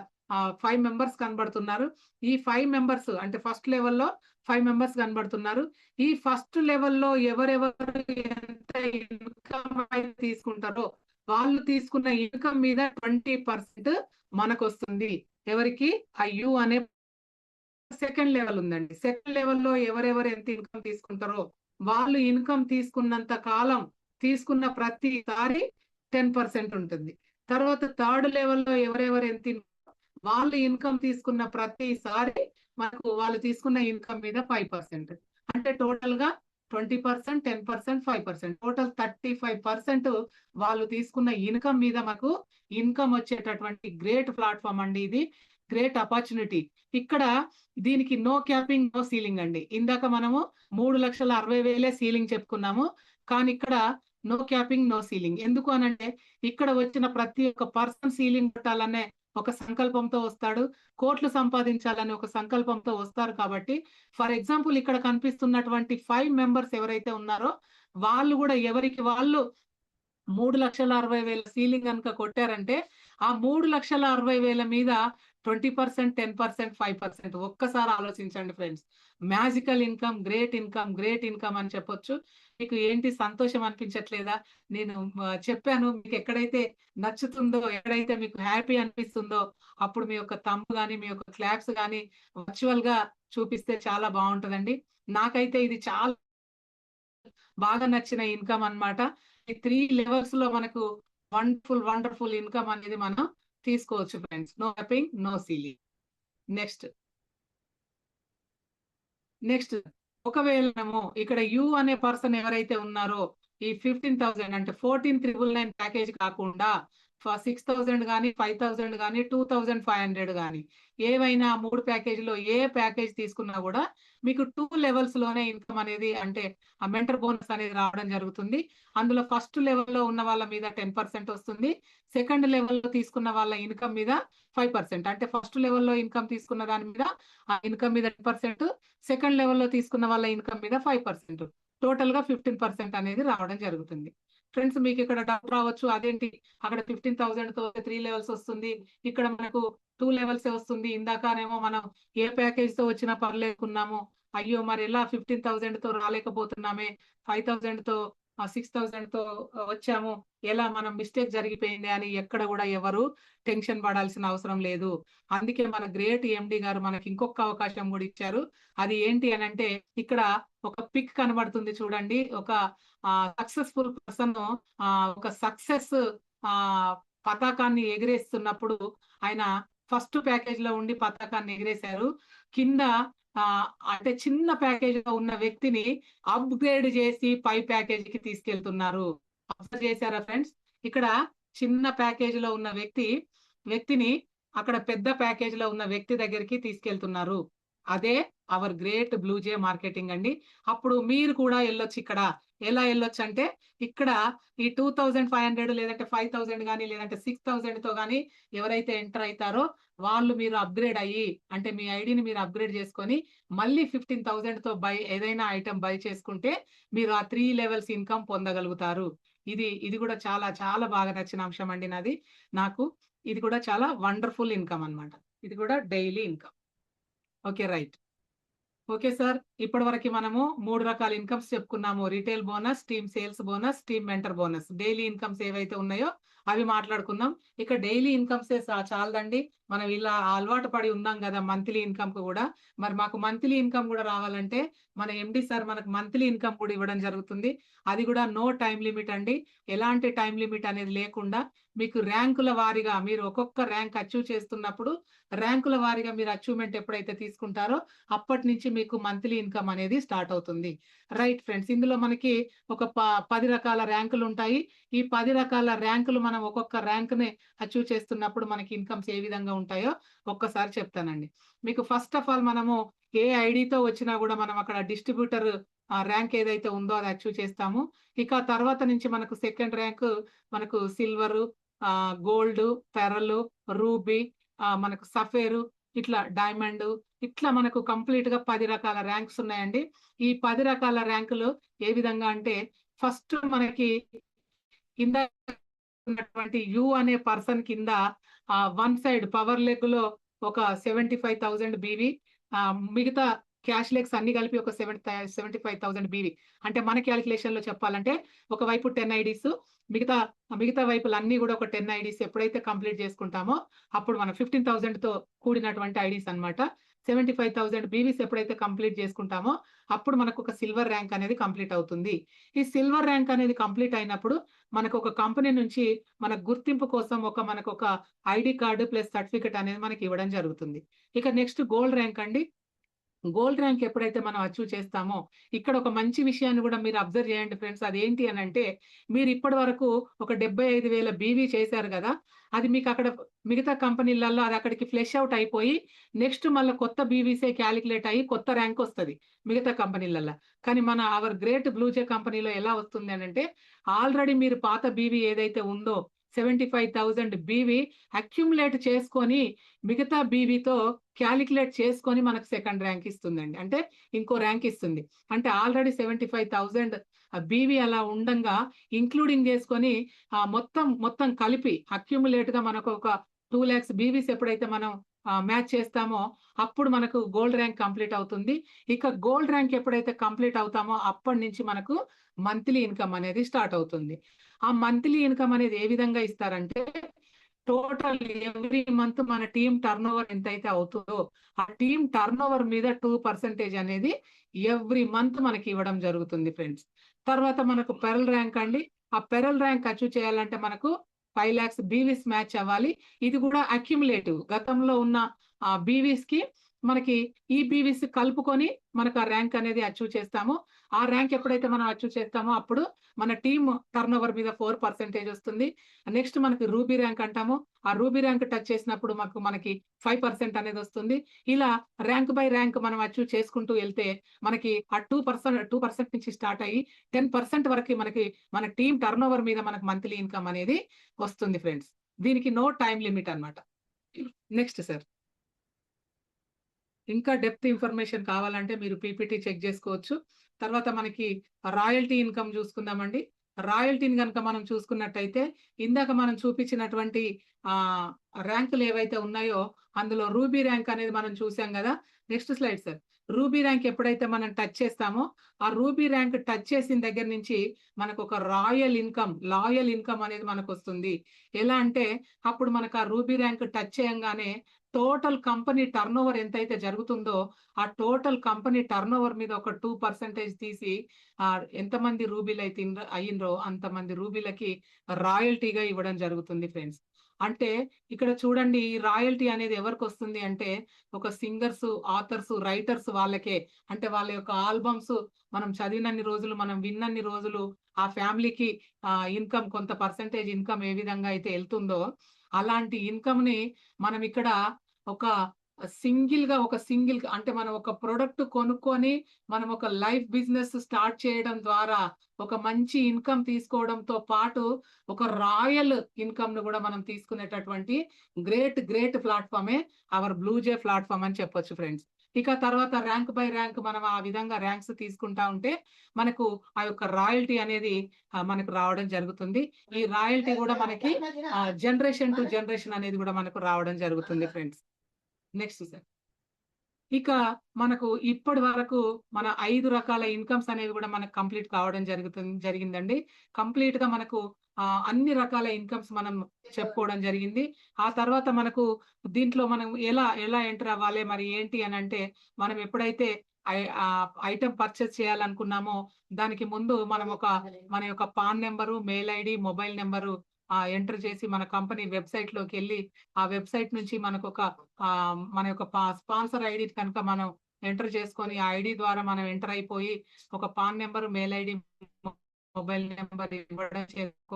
5 మెంబర్స్ కనబడుతున్నారు. ఈ 5 మెంబర్స్ అంటే ఫస్ట్ లెవెల్లో 5 మెంబర్స్ కనబడుతున్నారు. ఈ ఫస్ట్ లెవెల్లో ఎవరెవరు ఎంత ఇన్కమ్ అయితే తీసుకుంటారో వాళ్ళు తీసుకున్న ఇన్కమ్ మీద 20% మనకు వస్తుంది. ఎవరికి? ఆ యూ అనే సెకండ్ లెవెల్ ఉందండి. సెకండ్ లెవెల్లో ఎవరెవరు ఎంత ఇన్కమ్ తీసుకుంటారో వాళ్ళు ఇన్కమ్ తీసుకున్నంత కాలం తీసుకున్న ప్రతిసారి 10% ఉంటుంది. తర్వాత థర్డ్ లెవెల్లో ఎవరెవరు ఎంత వాళ్ళు ఇన్కమ్ తీసుకున్న ప్రతిసారి మనకు వాళ్ళు తీసుకున్న ఇన్కమ్ మీద 5%. అంటే టోటల్ గా 20%, 10%, 5%, టోటల్ 35% వాళ్ళు తీసుకున్న ఇన్కమ్ మీద మనకు ఇన్కమ్ వచ్చేటటువంటి గ్రేట్ ప్లాట్ఫామ్ అండి. ఇది గ్రేట్ ఆపర్చునిటీ. ఇక్కడ దీనికి నో క్యాపింగ్, నో సీలింగ్ అండి. ఇందాక మనము 3,60,000 సీలింగ్ చెప్పుకున్నాము, కానీ ఇక్కడ నో క్యాపింగ్, నో సీలింగ్. ఎందుకు అనంటే ఇక్కడ వచ్చిన ప్రతి ఒక్క పర్సన్ సీలింగ్ పెట్టాలనే ఒక సంకల్పంతో వస్తాడు, కోట్లు సంపాదించాలని ఒక సంకల్పంతో వస్తారు. కాబట్టి ఫర్ ఎగ్జాంపుల్ ఇక్కడ కనిపిస్తున్నటువంటి 5 మెంబర్స్ ఎవరైతే ఉన్నారో వాళ్ళు కూడా ఎవరికి వాళ్ళు 3,60,000 సీలింగ్ కనుక కొట్టారంటే ఆ 3,60,000 మీద 20%, 10%, 5%. ఒక్కసారి ఆలోచించండి friends. Magical income, great income అని చెప్పొచ్చు. మీకు ఏంటి సంతోషం అనిపించట్లేదా? నేను చెప్పాను, మీకు ఎక్కడైతే నచ్చుతుందో, ఎక్కడైతే మీకు హ్యాపీ అనిపిస్తుందో అప్పుడు మీ యొక్క థంబ్ గాని, మీ యొక్క క్లాప్స్ గాని వర్చువల్ గా చూపిస్తే చాలా బాగుంటదండి. నాకైతే ఇది చాలా బాగా నచ్చిన ఇన్కమ్ అన్నమాట. ఈ 3 లెవెల్స్ లో మనకు వండర్ఫుల్ ఇన్కమ్ అనేది మనం తీసుకోవచ్చు friends. No capping, no ceiling. Next ఒకవేళ మనము ఇక్కడ యు అనే పర్సన్ ఎవరైతే ఉన్నారో ఈ 15,000 అంటే 14,999 ప్యాకేజ్ కాకుండా 6,000 గానీ, 5,000 గానీ, 2,500 గానీ ఏవైనా 3 ప్యాకేజీలో ఏ ప్యాకేజ్ తీసుకున్నా కూడా మీకు 2 లెవెల్స్ లోనే ఇన్కమ్ అనేది అంటే ఆ మెంటర్ బోనస్ అనేది రావడం జరుగుతుంది. అందులో ఫస్ట్ లెవెల్లో ఉన్న వాళ్ళ మీద 10% వస్తుంది. సెకండ్ లెవెల్లో తీసుకున్న వాళ్ళ ఇన్కమ్ మీద 5%. అంటే ఫస్ట్ లెవెల్లో ఇన్కమ్ తీసుకున్న దాని మీద ఆ ఇన్కమ్ మీద 10%, సెకండ్ లెవెల్లో తీసుకున్న వాళ్ళ ఇన్కమ్ మీద 5%, టోటల్ గా 15% అనేది రావడం జరుగుతుంది. ఫ్రెండ్స్, మీకు ఇక్కడ డౌట్ రావచ్చు, అదేంటి అక్కడ 15,000 తో 3 లెవెల్స్ వస్తుంది, ఇక్కడ మనకు 2 లెవెల్స్ వస్తుంది, ఇందాకనేమో మనం ఏ ప్యాకేజ్ తో వచ్చినా పర్లేకున్నాము, అయ్యో మరి ఎలా 15,000 తో రాలేకపోతున్నామే, 5,000 తో 6,000 తో వచ్చాము, ఎలా మనం మిస్టేక్ జరిగిపోయింది అని ఎక్కడ కూడా ఎవరు టెన్షన్ పడాల్సిన అవసరం లేదు. అందుకే మన గ్రేట్ ఎండి గారు మనకి ఇంకొక అవకాశం కూడా ఇచ్చారు. అది ఏంటి అని అంటే ఇక్కడ ఒక పిక్ కనబడుతుంది చూడండి. ఒక సక్సెస్ఫుల్ పర్సన్ ఒక సక్సెస్ పతాకాన్ని ఎగిరేస్తున్నప్పుడు ఆయన ఫస్ట్ ప్యాకేజ్ లో ఉండి పతాకాన్ని ఎగిరేశారు. కింద అంటే చిన్న ప్యాకేజ్ లో ఉన్న వ్యక్తిని అప్గ్రేడ్ చేసి పై ప్యాకేజ్ కి తీసుకెళ్తున్నారు. అబ్జర్వ్ చేశారా ఫ్రెండ్స్? ఇక్కడ చిన్న ప్యాకేజ్ లో ఉన్న వ్యక్తిని అక్కడ పెద్ద ప్యాకేజ్ లో ఉన్న వ్యక్తి దగ్గరికి తీసుకెళ్తున్నారు. అదే అవర్ గ్రేట్ బ్లూ జే మార్కెటింగ్ అండి. అప్పుడు మీరు కూడా వెళ్ళొచ్చు. ఇక్కడ ఎలా వెళ్ళొచ్చు అంటే ఇక్కడ ఈ 2,500 లేదంటే 5,000 కానీ లేదంటే 6,000 తో కానీ ఎవరైతే ఎంటర్ అవుతారో వాళ్ళు మీరు అప్గ్రేడ్ అయ్యి అంటే మీ ఐడిని మీరు అప్గ్రేడ్ చేసుకొని మళ్ళీ 15,000 తో ఏదైనా ఐటమ్ బై చేసుకుంటే మీరు ఆ 3 లెవెల్స్ ఇన్కమ్ పొందగలుగుతారు. ఇది కూడా చాలా చాలా బాగా నచ్చిన అంశం అండి నాకు. ఇది కూడా చాలా వండర్ఫుల్ ఇన్కమ్ అన్నమాట. ఇది కూడా daily income. Okay, right. Okay sir, ఇప్పటి వరకు మనము 3 రకాల ఇన్కమ్స్ చెప్పుకున్నాము. Retail bonus, team sales bonus, team mentor bonus. Daily incomes ఏవైతే ఉన్నాయో అవి మాట్లాడుకుందాం. ఇక డైలీ ఇన్కమ్స్ చాలదండి, మనం ఇలా అలవాటు పడి ఉన్నాం కదా మంత్లీ ఇన్కమ్ కు కూడా. మరి మాకు మంత్లీ ఇన్కమ్ కూడా రావాలంటే మన ఎండి సార్ మనకు మంత్లీ ఇన్కమ్ కూడా ఇవ్వడం జరుగుతుంది. అది కూడా నో టైం లిమిట్ అండి. ఎలాంటి టైం లిమిట్ అనేది లేకుండా మీకు ర్యాంకుల వారీగా మీరు ఒక్కొక్క ర్యాంక్ అచీవ్ చేస్తున్నప్పుడు ర్యాంకుల వారీగా మీరు అచీవ్మెంట్ ఎప్పుడైతే తీసుకుంటారో అప్పటి నుంచి మీకు మంత్లీ ఇన్కమ్ అనేది స్టార్ట్ అవుతుంది. రైట్ ఫ్రెండ్స్, ఇందులో మనకి ఒక 10 రకాల ర్యాంకులు ఉంటాయి. ఈ 10 రకాల ర్యాంకులు మనం ఒక్కొక్క ర్యాంక్ ని అచీవ్ చేస్తున్నప్పుడు మనకి ఇన్కమ్స్ ఏ విధంగా ఉంటాయో ఒక్కసారి చెప్తానండి. మీకు ఫస్ట్ ఆఫ్ ఆల్ మనము ఏ ఐడితో వచ్చినా కూడా మనం అక్కడ డిస్ట్రిబ్యూటర్ ర్యాంక్ ఏదైతే ఉందో అది అచీవ్ చేస్తాము. ఇక తర్వాత నుంచి మనకు సెకండ్ ర్యాంక్ మనకు సిల్వర్, గోల్డ్, పెరల్, రూబీ, మనకు సఫేరు, ఇట్లా డైమండ్, ఇట్లా మనకు కంప్లీట్ గా 10 రకాల ర్యాంక్స్ ఉన్నాయండి. ఈ 10 రకాల ర్యాంకులు ఏ విధంగా అంటే ఫస్ట్ మనకి కింద ఉన్నటువంటి యు అనే పర్సన్ కింద వన్ సైడ్ పవర్ లెగ్ లో ఒక 75,000 బీవీ, మిగతా క్యాష్ లెగ్స్ అన్ని కలిపి ఒక 75,000 బీవీ. అంటే మన క్యాలిక్యులేషన్ లో చెప్పాలంటే ఒకవైపు 10 ఐడీస్, మిగతా వైపులన్నీ కూడా ఒక 10 ఐడీస్ ఎప్పుడైతే కంప్లీట్ చేసుకుంటామో అప్పుడు మనం 15,000 తో కూడినటువంటి ఐడీస్ అన్నమాట. 75,000 బీవీస్ ఎప్పుడైతే కంప్లీట్ చేసుకుంటామో అప్పుడు మనకు ఒక సిల్వర్ ర్యాంక్ అనేది కంప్లీట్ అవుతుంది. ఈ సిల్వర్ ర్యాంక్ అనేది కంప్లీట్ అయినప్పుడు మనకు ఒక కంపెనీ నుంచి మన గుర్తింపు కోసం మనకు ఒక ఐడి కార్డు ప్లస్ సర్టిఫికెట్ అనేది మనకి ఇవ్వడం జరుగుతుంది. ఇక నెక్స్ట్ గోల్డ్ ర్యాంక్ అండి. గోల్డ్ ర్యాంక్ ఎప్పుడైతే మనం అచీవ్ చేస్తామో ఇక్కడ ఒక మంచి విషయాన్ని కూడా మీరు అబ్జర్వ్ చేయండి ఫ్రెండ్స్. అదేంటి అని అంటే మీరు ఇప్పటి వరకు ఒక 75,000 బీవీ చేశారు కదా, అది మీకు అక్కడ మిగతా కంపెనీలలో అది అక్కడికి ఫ్లెష్ అవుట్ అయిపోయి నెక్స్ట్ మళ్ళీ కొత్త బీవీసే క్యాలిక్యులేట్ అయ్యి కొత్త ర్యాంక్ వస్తుంది మిగతా కంపెనీలలో. కానీ మన అవర్ గ్రేట్ బ్లూజే కంపెనీలో ఎలా వస్తుంది అని అంటే ఆల్రెడీ మీరు పాత బీవీ ఏదైతే ఉందో 75,000 బీవీ అక్యుములేట్ చేసుకొని మిగతా బీవీతో క్యాలిక్యులేట్ చేసుకొని మనకు సెకండ్ ర్యాంక్ ఇస్తుందండి. అంటే ఇంకో ర్యాంక్ ఇస్తుంది. అంటే ఆల్రెడీ 75,000 బీవీ అలా ఉండంగా ఇంక్లూడింగ్ చేసుకొని మొత్తం కలిపి అక్యుములేట్ గా మనకు ఒక 2 lakhs బీవీస్ ఎప్పుడైతే మనం మ్యాచ్ చేస్తామో అప్పుడు మనకు గోల్డ్ ర్యాంక్ కంప్లీట్ అవుతుంది. ఇక గోల్డ్ ర్యాంక్ ఎప్పుడైతే కంప్లీట్ అవుతామో అప్పటి నుంచి మనకు మంత్లీ ఇన్కమ్ అనేది స్టార్ట్ అవుతుంది. ఆ మంత్లీ ఇన్కమ్ అనేది ఏ విధంగా ఇస్తారంటే టోటల్ ఎవ్రీ మంత్ మన టీమ్ టర్నోవర్ ఎంతైతే అవుతుందో ఆ టీమ్ టర్నోవర్ మీద 2% అనేది ఎవ్రీ మంత్ మనకి ఇవ్వడం జరుగుతుంది ఫ్రెండ్స్. తర్వాత మనకు పెరల్ ర్యాంక్ అండి. ఆ పెరల్ ర్యాంక్ అచీవ్ చేయాలంటే మనకు 5 lakhs బీవీస్ మ్యాచ్ అవ్వాలి. ఇది కూడా అక్యుములేటివ్. గతంలో ఉన్న బీవీస్ కి మనకి ఈ బీవీస్ కలుపుకొని మనకు ఆ ర్యాంక్ అనేది అచీవ్ చేస్తాము. ఆ ర్యాంక్ ఎప్పుడైతే మనం అచీవ్ చేస్తామో అప్పుడు మన టీమ్ టర్నోవర్ మీద 4% వస్తుంది. నెక్స్ట్ మనకి రూబీ ర్యాంక్ అంటాము. ఆ రూబీ ర్యాంక్ టచ్ చేసినప్పుడు మనకి 5% అనేది వస్తుంది. ఇలా ర్యాంక్ బై ర్యాంక్ మనం అచీవ్ చేసుకుంటూ వెళ్తే మనకి ఆ 2% నుంచి స్టార్ట్ అయ్యి 10% వరకు మనకి మన టీమ్ టర్నోవర్ మీద మనకు మంత్లీ ఇన్కమ్ అనేది వస్తుంది ఫ్రెండ్స్. దీనికి నో టైం లిమిట్ అన్నమాట. నెక్స్ట్ సార్, ఇంకా డెప్త్ ఇన్ఫర్మేషన్ కావాలంటే మీరు పీపీటీ చెక్ చేసుకోవచ్చు. తర్వాత మనకి రాయల్టీ ఇన్కమ్ చూసుకుందామండి. రాయల్టీని కనుక మనం చూసుకున్నట్టయితే ఇందాక మనం చూపించినటువంటి ర్యాంకులు ఏవైతే ఉన్నాయో అందులో రూబీ ర్యాంక్ అనేది మనం చూసాం కదా. Next slide sir. Ruby rank ఎప్పుడైతే మనం టచ్ చేస్తామో ఆ రూబీ ర్యాంక్ టచ్ చేసిన దగ్గర నుంచి మనకు ఒక లాయల్ ఇన్కమ్ అనేది మనకు వస్తుంది. ఎలా అంటే అప్పుడు మనకు ఆ రూబీ ర్యాంక్ టచ్ చేయంగానే టోటల్ కంపెనీ టర్నోవర్ ఎంతైతే జరుగుతుందో ఆ టోటల్ కంపెనీ టర్నోవర్ మీద ఒక 2% తీసి ఎంతమంది రూబీలు అయితే అయ్యిండ్రో అంతమంది రూబీలకి రాయల్టీగా ఇవ్వడం జరుగుతుంది ఫ్రెండ్స్. అంటే ఇక్కడ చూడండి, ఈ రాయల్టీ అనేది ఎవరికి వస్తుంది అంటే ఒక సింగర్స్, ఆథర్స్, రైటర్స్ వాళ్ళకే. అంటే వాళ్ళ యొక్క ఆల్బమ్స్ మనం చదివినన్ని రోజులు, మనం విన్నన్ని రోజులు ఆ ఫ్యామిలీకి ఇన్కమ్ కొంత పర్సెంటేజ్ ఇన్కమ్ ఏ విధంగా అయితే వెళ్తుందో అలాంటి ఇన్కమ్ ని మనం ఇక్కడ ఒక సింగిల్ అంటే మనం ఒక ప్రొడక్ట్ కొనుక్కొని మనం ఒక లైఫ్ బిజినెస్ స్టార్ట్ చేయడం ద్వారా ఒక మంచి ఇన్కమ్ తీసుకోవడంతో పాటు ఒక రాయల్ ఇన్కమ్ ను కూడా మనం తీసుకునేటటువంటి గ్రేట్ ప్లాట్ఫామే అవర్ బ్లూజే ప్లాట్ఫామ్ అని చెప్పొచ్చు ఫ్రెండ్స్. ఇక తర్వాత ర్యాంక్ బై ర్యాంక్ మనం ఆ విధంగా ర్యాంక్స్ తీసుకుంటా ఉంటే మనకు ఆ యొక్క రాయల్టీ అనేది మనకు రావడం జరుగుతుంది. ఈ రాయల్టీ కూడా మనకి జనరేషన్ టు జనరేషన్ అనేది కూడా మనకు రావడం జరుగుతుంది ఫ్రెండ్స్. నెక్స్ట్ సార్, ఇక మనకు ఇప్పటి వరకు మన 5 రకాల ఇన్కమ్స్ అనేవి కూడా మనకు కంప్లీట్ కావడం జరిగిందండి. కంప్లీట్ గా మనకు అన్ని రకాల ఇన్కమ్స్ మనం చెప్పుకోవడం జరిగింది. ఆ తర్వాత మనకు దీంట్లో మనం ఎలా ఎంటర్ అవ్వాలి మరి ఏంటి అని అంటే మనం ఎప్పుడైతే ఐటమ్ పర్చేస్ చేయాలనుకున్నామో దానికి ముందు మనం మన యొక్క pan number, mail ID, mobile number enter చేసి మన కంపెనీ వెబ్సైట్ లోకి వెళ్ళి ఆ వెబ్సైట్ నుంచి మనకు మన యొక్క స్పాన్సర్ ఐడి కనుక మనం ఎంటర్ చేసుకొని ఆ ఐడి ద్వారా మనం ఎంటర్ అయిపోయి ఒక pan number, mail ID, mobile number ఇవ్వడం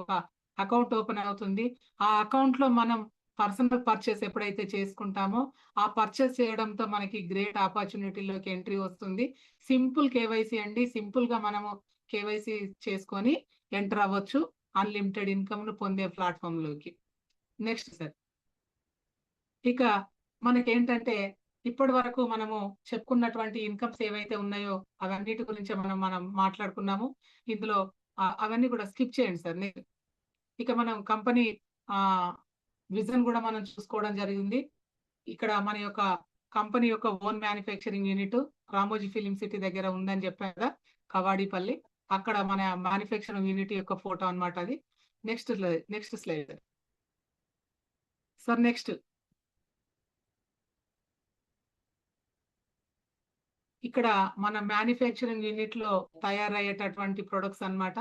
ఒక అకౌంట్ ఓపెన్ అవుతుంది. ఆ అకౌంట్ లో మనం పర్సనల్ పర్చేస్ ఎప్పుడైతే చేసుకుంటామో ఆ పర్చేస్ చేయడంతో మనకి గ్రేట్ ఆపర్చునిటీలోకి ఎంట్రీ వస్తుంది. సింపుల్ కేవైసీ అండి. సింపుల్ గా మనము కేవైసీ చేసుకొని ఎంటర్ అవ్వచ్చు అన్లిమిటెడ్ ఇన్కమ్ ను పొందే ప్లాట్ఫామ్ లోకి. నెక్స్ట్ సార్, ఇక మనకేంటంటే ఇప్పటి వరకు మనము చెప్పుకున్నటువంటి ఇన్కమ్స్ ఏవైతే ఉన్నాయో అవన్నిటి గురించి మనం మాట్లాడుకున్నాము. ఇందులో అవన్నీ కూడా స్కిప్ చేయండి సార్. ఇక మనం కంపెనీ విజన్ కూడా మనం చూసుకోవడం జరిగింది. ఇక్కడ మన యొక్క కంపెనీ యొక్క own manufacturing unit Ramoji film city దగ్గర ఉందని చెప్పారు కదా, కవాడిపల్లి. అక్కడ మన మ్యానుఫ్యాక్చరింగ్ యూనిట్ యొక్క ఫోటో అన్నమాట అది. Next slide sir. నెక్స్ట్ ఇక్కడ మన మ్యానుఫ్యాక్చరింగ్ యూనిట్ లో తయారయ్యేటటువంటి ప్రొడక్ట్స్ అన్నమాట.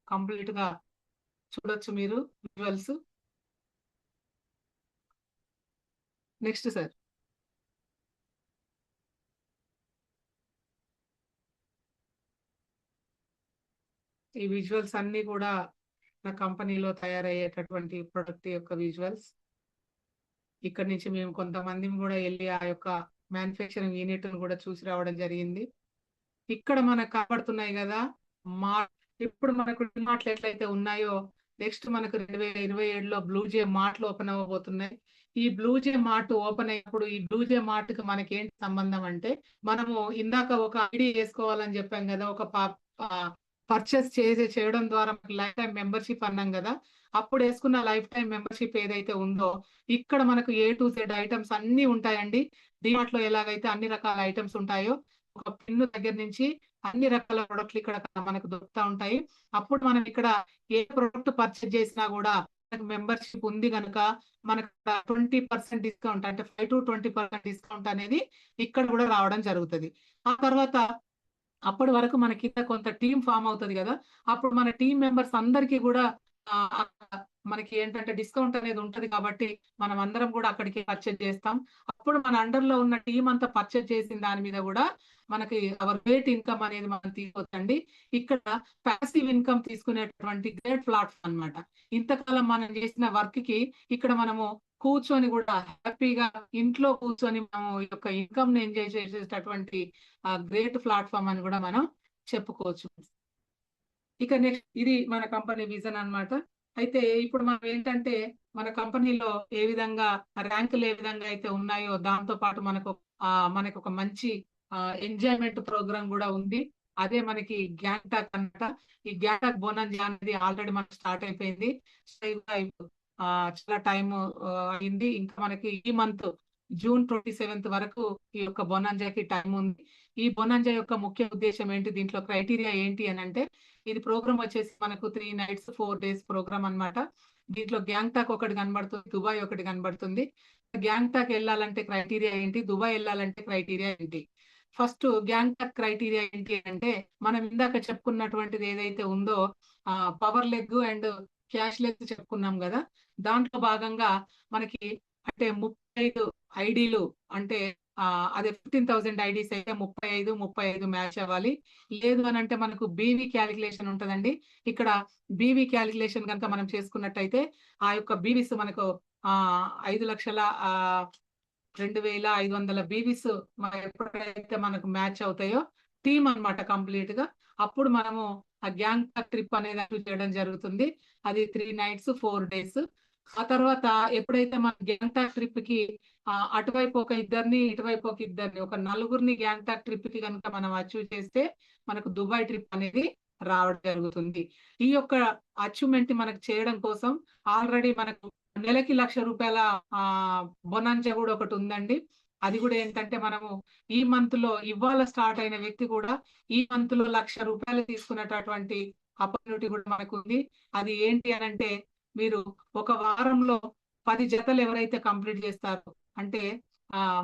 కంప్లీట్ గా చూడొచ్చు మీరు విజువల్స్. నెక్స్ట్ సార్, ఈ విజువల్స్ అన్ని కూడా నా కంపెనీలో తయారయ్యేటటువంటి ప్రొడక్ట్ యొక్క విజువల్స్. ఇక్కడ నుంచి మేము కొంతమంది కూడా వెళ్ళి ఆ యొక్క మ్యానుఫ్యాక్చరింగ్ యూనిట్ కూడా చూసి రావడం జరిగింది. ఇక్కడ మనకు కనబడుతున్నాయి కదా ఇప్పుడు మనకు మార్ట్లు ఎట్లయితే ఉన్నాయో నెక్స్ట్ మనకు 2027లో బ్లూజే మార్ట్లు ఓపెన్ అవ్వబోతున్నాయి. ఈ బ్లూజే మార్ట్ ఓపెన్ అయినప్పుడు ఈ బ్లూజే మార్ట్ కి మనకి ఏంటి సంబంధం అంటే మనము ఇందాక ఒక ఐడి వేసుకోవాలని చెప్పాం కదా, ఒక పర్చేస్ చేయడం ద్వారా మనకి లైఫ్ టైం మెంబర్షిప్ అన్నాం కదా, అప్పుడు వేసుకున్న లైఫ్ టైం మెంబర్షిప్ ఏదైతే ఉందో ఇక్కడ మనకు A to Z ఐటమ్స్ అన్ని ఉంటాయండి. డిమార్ట్ లో ఎలాగైతే అన్ని రకాల ఐటమ్స్ ఉంటాయో ఒక పెన్ను దగ్గర నుంచి అన్ని రకాల ప్రొడక్ట్లు ఇక్కడ మనకు దొరుకుతూ ఉంటాయి. అప్పుడు మనం ఇక్కడ ఏ ప్రొడక్ట్ పర్చేస్ చేసినా కూడా మనకు మెంబర్షిప్ ఉంది కనుక మనకు 20% డిస్కౌంట్, అంటే 5 to 20% డిస్కౌంట్ అనేది ఇక్కడ కూడా రావడం జరుగుతుంది. ఆ తర్వాత అప్పటి వరకు మన కింద కొంత టీం ఫామ్ అవుతుంది కదా, అప్పుడు మన టీం మెంబర్స్ అందరికీ కూడా మనకి ఏంటంటే డిస్కౌంట్ అనేది ఉంటది కాబట్టి మనం అందరం కూడా అక్కడికి పర్చేజ్ చేస్తాం. అప్పుడు మన అండర్ లో ఉన్న టీం అంతా పర్చేజ్ చేసిన దాని మీద కూడా మనకి అవర్ గ్రేట్ ఇన్కమ్ అనేది మనం తీసుకోవచ్చండి. ఇక్కడ ప్యాసివ్ ఇన్కమ్ తీసుకునేటటువంటి గ్రేట్ ప్లాట్ఫామ్ అన్నమాట. ఇంతకాలం మనం చేసిన వర్క్ కి ఇక్కడ మనము కూర్చొని కూడా హ్యాపీగా ఇంట్లో కూర్చొని మనం ఈ యొక్క ఇన్కమ్ ని ఎంజాయ్ చేసేటటువంటి గ్రేట్ ప్లాట్ఫామ్ అని కూడా మనం చెప్పుకోవచ్చు. ఇక నెక్స్ట్ ఇది మన కంపెనీ విజన్ అన్నమాట. అయితే ఇప్పుడు మనం ఏంటంటే మన కంపెనీలో ఏ విధంగా ర్యాంకులు ఏ విధంగా అయితే ఉన్నాయో దాంతో పాటు మనకు ఒక మంచి ఎంజాయ్మెంట్ ప్రోగ్రామ్ కూడా ఉంది. అదే మనకి గ్యాంగ్టాక్ అన్నమాట. ఈ గ్యాంగ్టాక్ బోనస్ అనేది ఆల్రెడీ మనకు స్టార్ట్ అయిపోయింది. చాలా టైం అయింది. ఇంకా మనకి ఈ మంత్ June 27 వరకు ఈ యొక్క బొనాంజాకి టైం ఉంది. ఈ బొనాంజా యొక్క ముఖ్య ఉద్దేశం ఏంటి, దీంట్లో క్రైటీరియా ఏంటి అని అంటే, ఇది ప్రోగ్రామ్ వచ్చేసి మనకు 3 nights 4 days ప్రోగ్రామ్ అన్నమాట. దీంట్లో గ్యాంగ్టాక్ ఒకటి కనబడుతుంది, దుబాయ్ ఒకటి కనబడుతుంది. గ్యాంగ్టాక్ వెళ్ళాలంటే క్రైటీరియా ఏంటి, దుబాయ్ వెళ్ళాలంటే క్రైటీరియా ఏంటి? ఫస్ట్ గ్యాంగ్టాక్ క్రైటీరియా ఏంటి అంటే, మనం ఇందాక చెప్పుకున్నటువంటిది ఏదైతే ఉందో power leg and cash leg చెప్పుకున్నాం కదా, దాంట్లో భాగంగా మనకి అంటే 35 ఐడీలు, అంటే అదే 15,000 ఐడీస్ అయితే 35 మ్యాచ్ అవ్వాలి. లేదు అని అంటే మనకు బీవీ క్యాలిక్యులేషన్ ఉంటదండి. ఇక్కడ బీవీ క్యాలిక్యులేషన్ కనుక మనం చేసుకున్నట్టయితే ఆ యొక్క బీవీస్ మనకు 5,02,500 బీవీస్ ఎప్పుడైతే మనకు మ్యాచ్ అవుతాయో టీమ్ అన్నమాట కంప్లీట్ గా, అప్పుడు మనము ఆ గ్యాంగ్టాక్ ట్రిప్ అనేది అచీవ్ చేయడం జరుగుతుంది. అది 3 nights 4 days. ఆ తర్వాత ఎప్పుడైతే మన గ్యాంగ్టాక్ ట్రిప్ కి అటువైపు ఒక ఇద్దరిని ఇటువైపు ఒక ఇద్దరిని ఒక నలుగురిని గ్యాంగ్టాక్ ట్రిప్ కి కనుక మనం అచీవ్ చేస్తే మనకు దుబాయ్ ట్రిప్ అనేది రావడం జరుగుతుంది. ఈ యొక్క అచీవ్మెంట్ మనకు చేయడం కోసం ఆల్రెడీ మనకు నెలకి ₹1,00,000 బొనాంజా కూడా ఒకటి ఉందండి. అది కూడా ఏంటంటే మనము ఈ మంత్ లో ఇవాళ స్టార్ట్ అయిన వ్యక్తి కూడా ఈ మంత్ లో ₹1,00,000 తీసుకునేటటువంటి ఆపర్చునిటీ కూడా మనకు ఉంది. అది ఏంటి అని అంటే, మీరు ఒక వారంలో 10 జతలు ఎవరైతే కంప్లీట్ చేస్తారో, అంటే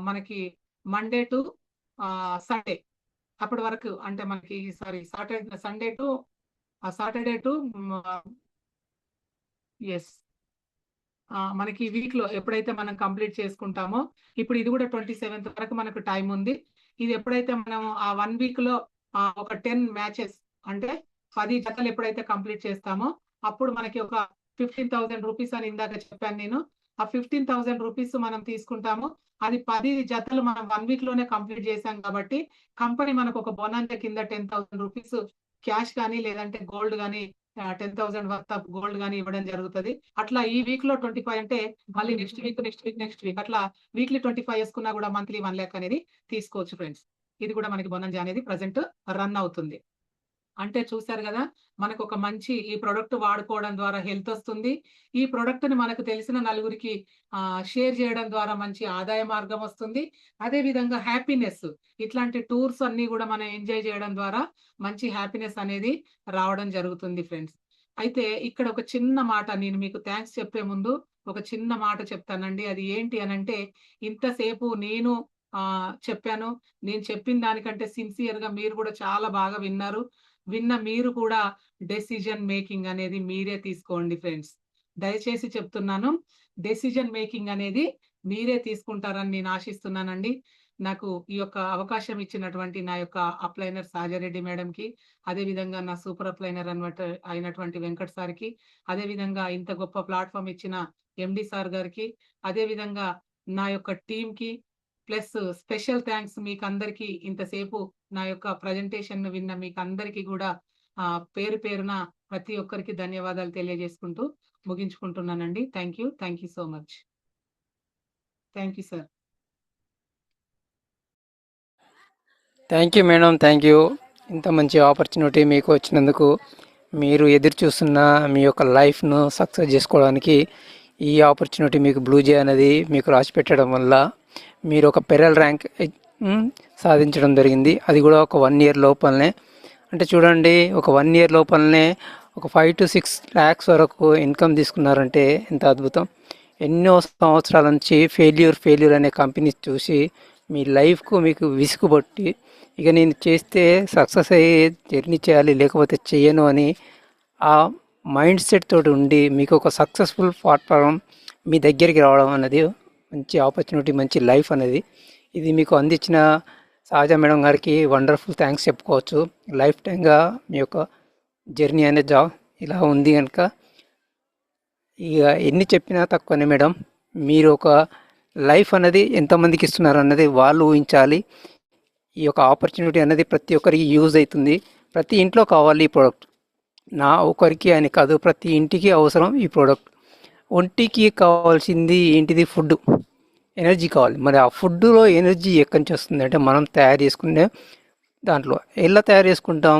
మనకి మండే టు సండే అప్పటి వరకు, అంటే మనకి సాటర్డే టు ఎస్ మనకి వీక్ లో ఎప్పుడైతే మనం కంప్లీట్ చేసుకుంటామో, ఇప్పుడు ఇది కూడా 27th వరకు మనకు టైం ఉంది. ఇది ఎప్పుడైతే మనం ఆ 1 week లో ఒక 10 మ్యాచెస్, అంటే 10 జతలు ఎప్పుడైతే కంప్లీట్ చేస్తామో అప్పుడు మనకి ఒక 15,000 రూపీస్ అని ఇందాక చెప్పాను నేను. ఆ 15,000 రూపీస్ మనం తీసుకుంటాము. అది 10 జతలు మనం 1 week లోనే కంప్లీట్ చేశాం కాబట్టి కంపెనీ మనకు ఒక బోనాంజా కింద 10,000 రూపీస్ క్యాష్ కానీ లేదంటే గోల్డ్ కానీ 10,000 వర్త్ ఆఫ్ గోల్డ్ గానీ ఇవ్వడం జరుగుతుంది. అట్లా ఈ వీక్ లో 25 అంటే మళ్ళీ నెక్స్ట్ వీక్ అట్లా వీక్లీ 25 వేసుకున్నా కూడా మంత్లీ 1 lakh అనేది తీసుకోవచ్చు ఫ్రెండ్స్. ఇది కూడా మనకి బొనాంజా అనేది ప్రజెంట్ రన్ అవుతుంది. అంటే చూసారు కదా, మనకు ఒక మంచి ఈ ప్రొడక్ట్ వాడుకోవడం ద్వారా హెల్త్ వస్తుంది. ఈ ప్రొడక్ట్ ని మనకు తెలిసిన నలుగురికి షేర్ చేయడం ద్వారా మంచి ఆదాయ మార్గం వస్తుంది. అదే విధంగా హ్యాపీనెస్, ఇట్లాంటి టూర్స్ అన్ని కూడా మనం ఎంజాయ్ చేయడం ద్వారా మంచి హ్యాపీనెస్ అనేది రావడం జరుగుతుంది ఫ్రెండ్స్. అయితే ఇక్కడ ఒక చిన్న మాట, నేను మీకు థ్యాంక్స్ చెప్పే ముందు ఒక చిన్న మాట చెప్తానండి. అది ఏంటి అనంటే, ఇంతసేపు నేను చెప్పాను. నేను చెప్పిన దానికంటే సిన్సియర్ గా మీరు కూడా చాలా బాగా విన్నారు. విన్న మీరు కూడా డెసిజన్ మేకింగ్ అనేది మీరే తీసుకోండి ఫ్రెండ్స్. దయచేసి చెప్తున్నాను, డెసిజన్ మేకింగ్ అనేది మీరే తీసుకుంటారని నేను ఆశిస్తున్నానండి. నాకు ఈ యొక్క అవకాశం ఇచ్చినటువంటి నా యొక్క అప్లైనర్ సాజారెడ్డి మేడంకి, అదే విధంగా నా సూపర్ అప్లైనర్ అయినటువంటి వెంకట్ సార్కి, అదే విధంగా ఇంత గొప్ప ప్లాట్ఫామ్ ఇచ్చిన ఎండి సార్ గారికి, అదే విధంగా నా యొక్క టీమ్ కి, ప్లస్ స్పెషల్ థ్యాంక్స్ మీకు అందరికి ఇంతసేపు నా యొక్క ప్రజెంటేషన్ విన్న మీకు అందరికీ కూడా పేరు పేరున ప్రతి ఒక్కరికి ధన్యవాదాలు తెలియజేసుకుంటూ ముగించుకుంటున్నానండి. Thank you so much. Thank you sir. Thank you madam, thank you. ఇంత మంచి ఆపర్చునిటీ మీకు వచ్చినందుకు, మీరు ఎదురు చూస్తున్న మీ యొక్క లైఫ్ను సక్సెస్ చేసుకోవడానికి ఈ ఆపర్చునిటీ మీకు బ్లూజే అనేది మీకు రాసి పెట్టడం వల్ల మీరు ఒక పెరల్ ర్యాంక్ సాధించడం జరిగింది. అది కూడా ఒక 1 ఇయర్ లోపలనే. అంటే చూడండి, ఒక 1 ఇయర్ లోపలనే ఒక 5 to 6 lakhs వరకు ఇన్కమ్ తీసుకున్నారంటే ఎంత అద్భుతం. ఎన్నో సంవత్సరాల నుంచి ఫెయిల్యూర్ అనే కంపెనీ చూసి మీ లైఫ్కు మీకు విసుగుబట్టి ఇక నేను చేస్తే సక్సెస్ అయ్యే జర్నీ చేయాలి, లేకపోతే చేయను అని ఆ మైండ్ సెట్ తోటి ఉండి మీకు ఒక సక్సెస్ఫుల్ ప్లాట్ఫామ్ మీ దగ్గరికి రావడం అనేది మంచి ఆపర్చునిటీ, మంచి లైఫ్ అనేది. ఇది మీకు అందించిన సహజ మేడం గారికి వండర్ఫుల్ థ్యాంక్స్ చెప్పుకోవచ్చు. లైఫ్ టైంగా మీ యొక్క జర్నీ అనేది ఇలా ఉంది కనుక ఇక ఎన్ని చెప్పినా తక్కువనే మేడం. మీరు ఒక లైఫ్ అనేది ఎంతమందికి ఇస్తున్నారు అన్నది వాళ్ళు ఊహించాలి. ఈ యొక్క ఆపర్చునిటీ అనేది ప్రతి ఒక్కరికి యూజ్ అవుతుంది. ప్రతి ఇంట్లో కావాలి ఈ ప్రోడక్ట్. నా ఒకరికి అని కాదు, ప్రతి ఇంటికి అవసరం ఈ ప్రోడక్ట్. ఒంటికి కావాల్సింది ఏంటిది? ఫుడ్, ఎనర్జీ కావాలి. మరి ఆ ఫుడ్లో ఎనర్జీ ఎక్కడి నుంచి వస్తుంది అంటే మనం తయారు చేసుకునే దాంట్లో. ఎలా తయారు చేసుకుంటాం?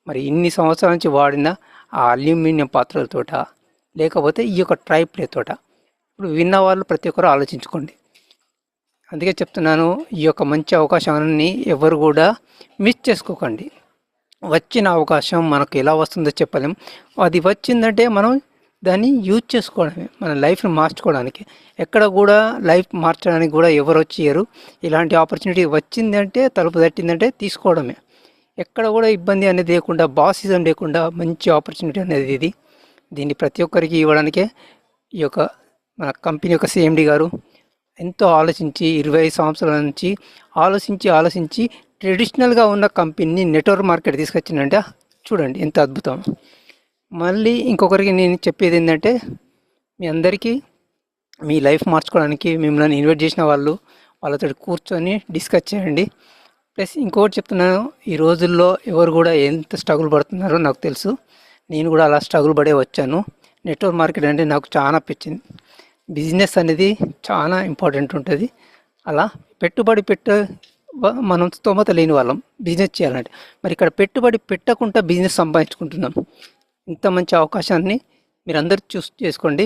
మరి ఇన్ని సంవత్సరాల నుంచి వాడిన ఆ అల్యూమినియం పాత్రలతోట, లేకపోతే ఈ యొక్క ట్రై ప్లేతోట. ఇప్పుడు విన్న వాళ్ళు ప్రతి ఒక్కరు ఆలోచించుకోండి. అందుకే చెప్తున్నాను, ఈ యొక్క మంచి అవకాశాన్ని ఎవరు కూడా మిస్ చేసుకోకండి. వచ్చిన అవకాశం మనకు ఎలా వస్తుందో చెప్పలేం. అది వచ్చిందంటే మనం దాన్ని యూజ్ చేసుకోవడమే, మన లైఫ్ని మార్చుకోవడానికి. ఎక్కడ కూడా లైఫ్ మార్చడానికి కూడా ఎవరు వచ్చేయరు. ఇలాంటి ఆపర్చునిటీ వచ్చిందంటే, తలుపు తట్టిందంటే తీసుకోవడమే. ఎక్కడ కూడా ఇబ్బంది అనేది లేకుండా, బాసిజం లేకుండా మంచి ఆపర్చునిటీ అనేది ఇది. దీన్ని ప్రతి ఒక్కరికి ఇవ్వడానికే ఈ యొక్క మన కంపెనీ యొక్క సిఎండి గారు ఎంతో ఆలోచించి 25 సంవత్సరాల నుంచి ఆలోచించి ట్రెడిషనల్గా ఉన్న కంపెనీని నెట్వర్క్ మార్కెట్ తీసుకొచ్చిందంటే చూడండి ఎంత అద్భుతం. మళ్ళీ ఇంకొకరికి నేను చెప్పేది ఏంటంటే, మీ అందరికీ మీ లైఫ్ మార్చుకోవడానికి మిమ్మల్ని ఇన్వైట్ చేసిన వాళ్ళతో కూర్చొని డిస్కస్ చేయండి. ప్లస్ ఇంకొకటి చెప్తున్నాను, ఈ రోజుల్లో ఎవరు కూడా ఎంత స్ట్రగుల్ పడుతున్నారో నాకు తెలుసు. నేను కూడా అలా స్ట్రగుల్ పడే వచ్చాను. నెట్వర్క్ మార్కెట్ అంటే నాకు చాలా పిచ్చింది. బిజినెస్ అనేది చాలా ఇంపార్టెంట్ ఉంటుంది. అలా పెట్టుబడి మనం స్తోమత లేని వాళ్ళం బిజినెస్ చేయాలంటే. మరి ఇక్కడ పెట్టుబడి పెట్టకుండా బిజినెస్ సంపాదించుకుంటున్నాం. ఇంత మంచి అవకాశాన్ని మీరు అందరూ చేసుకోండి.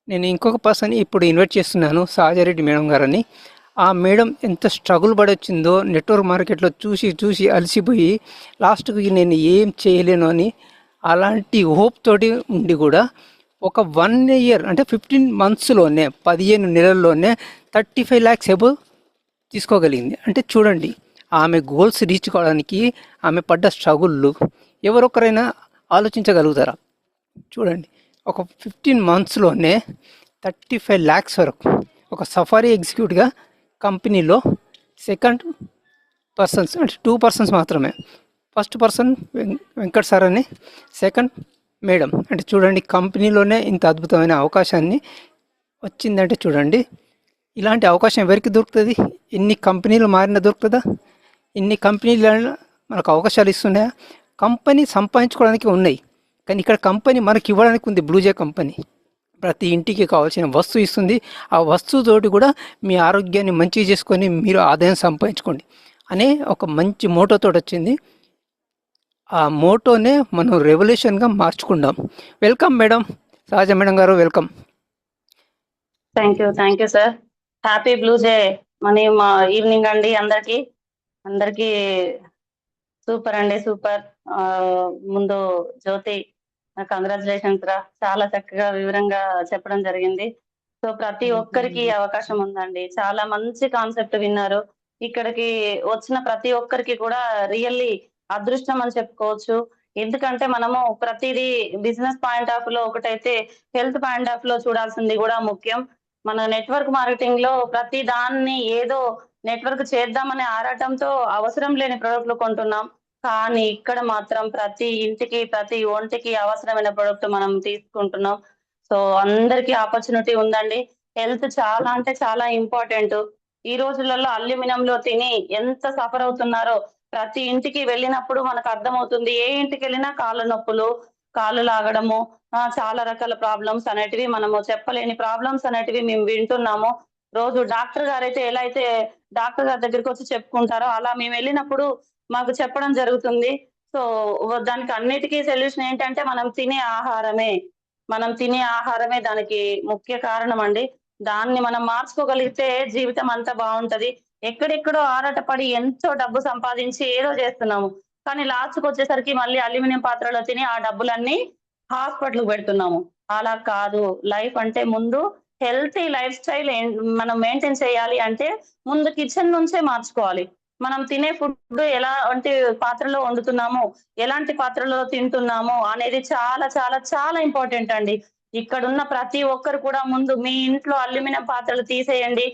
నేను ఇంకొక పర్సన్ ఇప్పుడు ఇన్వైట్ చేస్తున్నాను, సహజారెడ్డి మేడం గారని. ఆ మేడం ఎంత స్ట్రగుల్ పడొచ్చిందో నెట్వర్క్ మార్కెట్లో చూసి అలసిపోయి లాస్ట్కి నేను ఏం చేయలేను అని అలాంటి హోప్ తోటి ఉండి కూడా ఒక 1 ఇయర్ అంటే 15 monthsలోనే, 15 నెలల్లోనే 35 lakhs అబోవ్ తీసుకోగలిగింది. అంటే చూడండి, ఆమె గోల్స్ రీచ్ కావడానికి ఆమె పడ్డ స్ట్రగుళ్ళు ఎవరొకరైనా ఆలోచించగలుగుతారా? చూడండి, ఒక 15 monthsలోనే 35 lakhs వరకు. ఒక సఫారీ ఎగ్జిక్యూటివ్గా కంపెనీలో సెకండ్ పర్సన్స్ అంటే 2 persons మాత్రమే. ఫస్ట్ పర్సన్ వెంకట్ సార్ అని, సెకండ్ మేడం. అంటే చూడండి, కంపెనీలోనే ఇంత అద్భుతమైన అవకాశాన్ని వచ్చిందంటే చూడండి, ఇలాంటి అవకాశం ఎవరికి దొరుకుతుంది? ఇన్ని కంపెనీలు మారినా దొరుకుతుందా? ఇన్ని కంపెనీలు మనకు అవకాశాలు ఇస్తున్నాయా? కంపెనీ సంపాదించుకోవడానికి ఉన్నాయి, కానీ ఇక్కడ కంపెనీ మనకి ఇవ్వడానికి ఉంది. బ్లూజే కంపెనీ ప్రతి ఇంటికి కావాల్సిన వస్తువు ఇస్తుంది. ఆ వస్తువుతోటి కూడా మీ ఆరోగ్యాన్ని మంచిగా చేసుకొని మీరు ఆదాయం సంపాదించుకోండి అనే ఒక మంచి మోటోతో వచ్చింది. ఆ మోటోనే మనం రెవల్యూషన్గా మార్చుకుందాం. వెల్కమ్ మేడం, సహజ మేడం గారు, welcome. Thank you sir. Happy బ్లూజే మా ఈవినింగ్ అండి. అందరికి సూపర్ అండి, సూపర్. ముందు జ్యోతి, కంగ్రాచులేషన్స్ రా, చాలా చక్కగా వివరంగా చెప్పడం జరిగింది. సో ప్రతి ఒక్కరికి అవకాశం ఉందండి. చాలా మంచి కాన్సెప్ట్ విన్నారు. ఇక్కడికి వచ్చిన ప్రతి ఒక్కరికి కూడా రియల్లీ అదృష్టం అని చెప్పుకోవచ్చు. ఎందుకంటే మనము ప్రతిదీ బిజినెస్ పాయింట్ ఆఫ్ లో ఒకటైతే, హెల్త్ పాయింట్ ఆఫ్ లో చూడాల్సింది కూడా ముఖ్యం. మన నెట్వర్క్ మార్కెటింగ్ లో ప్రతి దాన్ని ఏదో నెట్వర్క్ చేద్దామనే ఆరాటంతో అవసరం లేని ప్రొడక్ట్లు కొంటున్నాం. కానీ ఇక్కడ మాత్రం ప్రతి ఇంటికి, ప్రతి ఒంటికి అవసరమైన ప్రొడక్ట్ మనం తీసుకుంటున్నాం. సో అందరికీ ఆపర్చునిటీ ఉందండి. హెల్త్ చాలా అంటే చాలా ఇంపార్టెంట్. ఈ రోజులలో అల్యూమినియంలో తిని ఎంత సఫర్ అవుతున్నారో ప్రతి ఇంటికి వెళ్ళినప్పుడు మనకు అర్థమవుతుంది. ఏ ఇంటికి వెళ్ళినా కాళ్ళ నొప్పులు, కాళ్ళు లాగడము, చాలా రకాల ప్రాబ్లమ్స్ అనేటివి, మనము చెప్పలేని ప్రాబ్లమ్స్ అనేటివి మేము వింటున్నాము. రోజు డాక్టర్ గారు అయితే ఎలా అయితే డాక్టర్ గారి దగ్గరికి వచ్చి చెప్పుకుంటారో, అలా మేము వెళ్ళినప్పుడు మాకు చెప్పడం జరుగుతుంది. సో దానికి అన్నిటికీ సొల్యూషన్ ఏంటంటే మనం తినే ఆహారమే దానికి ముఖ్య కారణం అండి. దాన్ని మనం మార్చుకోగలిగితే జీవితం అంతా బాగుంటది. ఎక్కడెక్కడో ఆరాటపడి ఎంతో డబ్బు సంపాదించి ఏదో చేస్తున్నాము. కానీ లాస్ట్‌కి వచ్చేసరికి మళ్ళీ అల్యూమినియం పాత్రలో తిని ఆ డబ్బులన్నీ హాస్పిటల్‌కి పెడుతున్నాము. అలా కాదు. లైఫ్ అంటే ముందు హెల్తీ లైఫ్ స్టైల్ మనం మెయింటైన్ చేయాలి అంటే ముందు కిచెన్ నుంచే మార్చుకోవాలి. మనం తినే ఫుడ్ ఎలా అంటే పాత్రలో వండుతున్నామో, ఎలాంటి పాత్రలో తింటున్నామో అనేది చాలా చాలా చాలా ఇంపార్టెంట్ అండి. ఇక్కడున్న ప్రతి ఒక్కరు కూడా ముందు మీ ఇంట్లో అల్యూమినియం పాత్రలు తీసేయండి.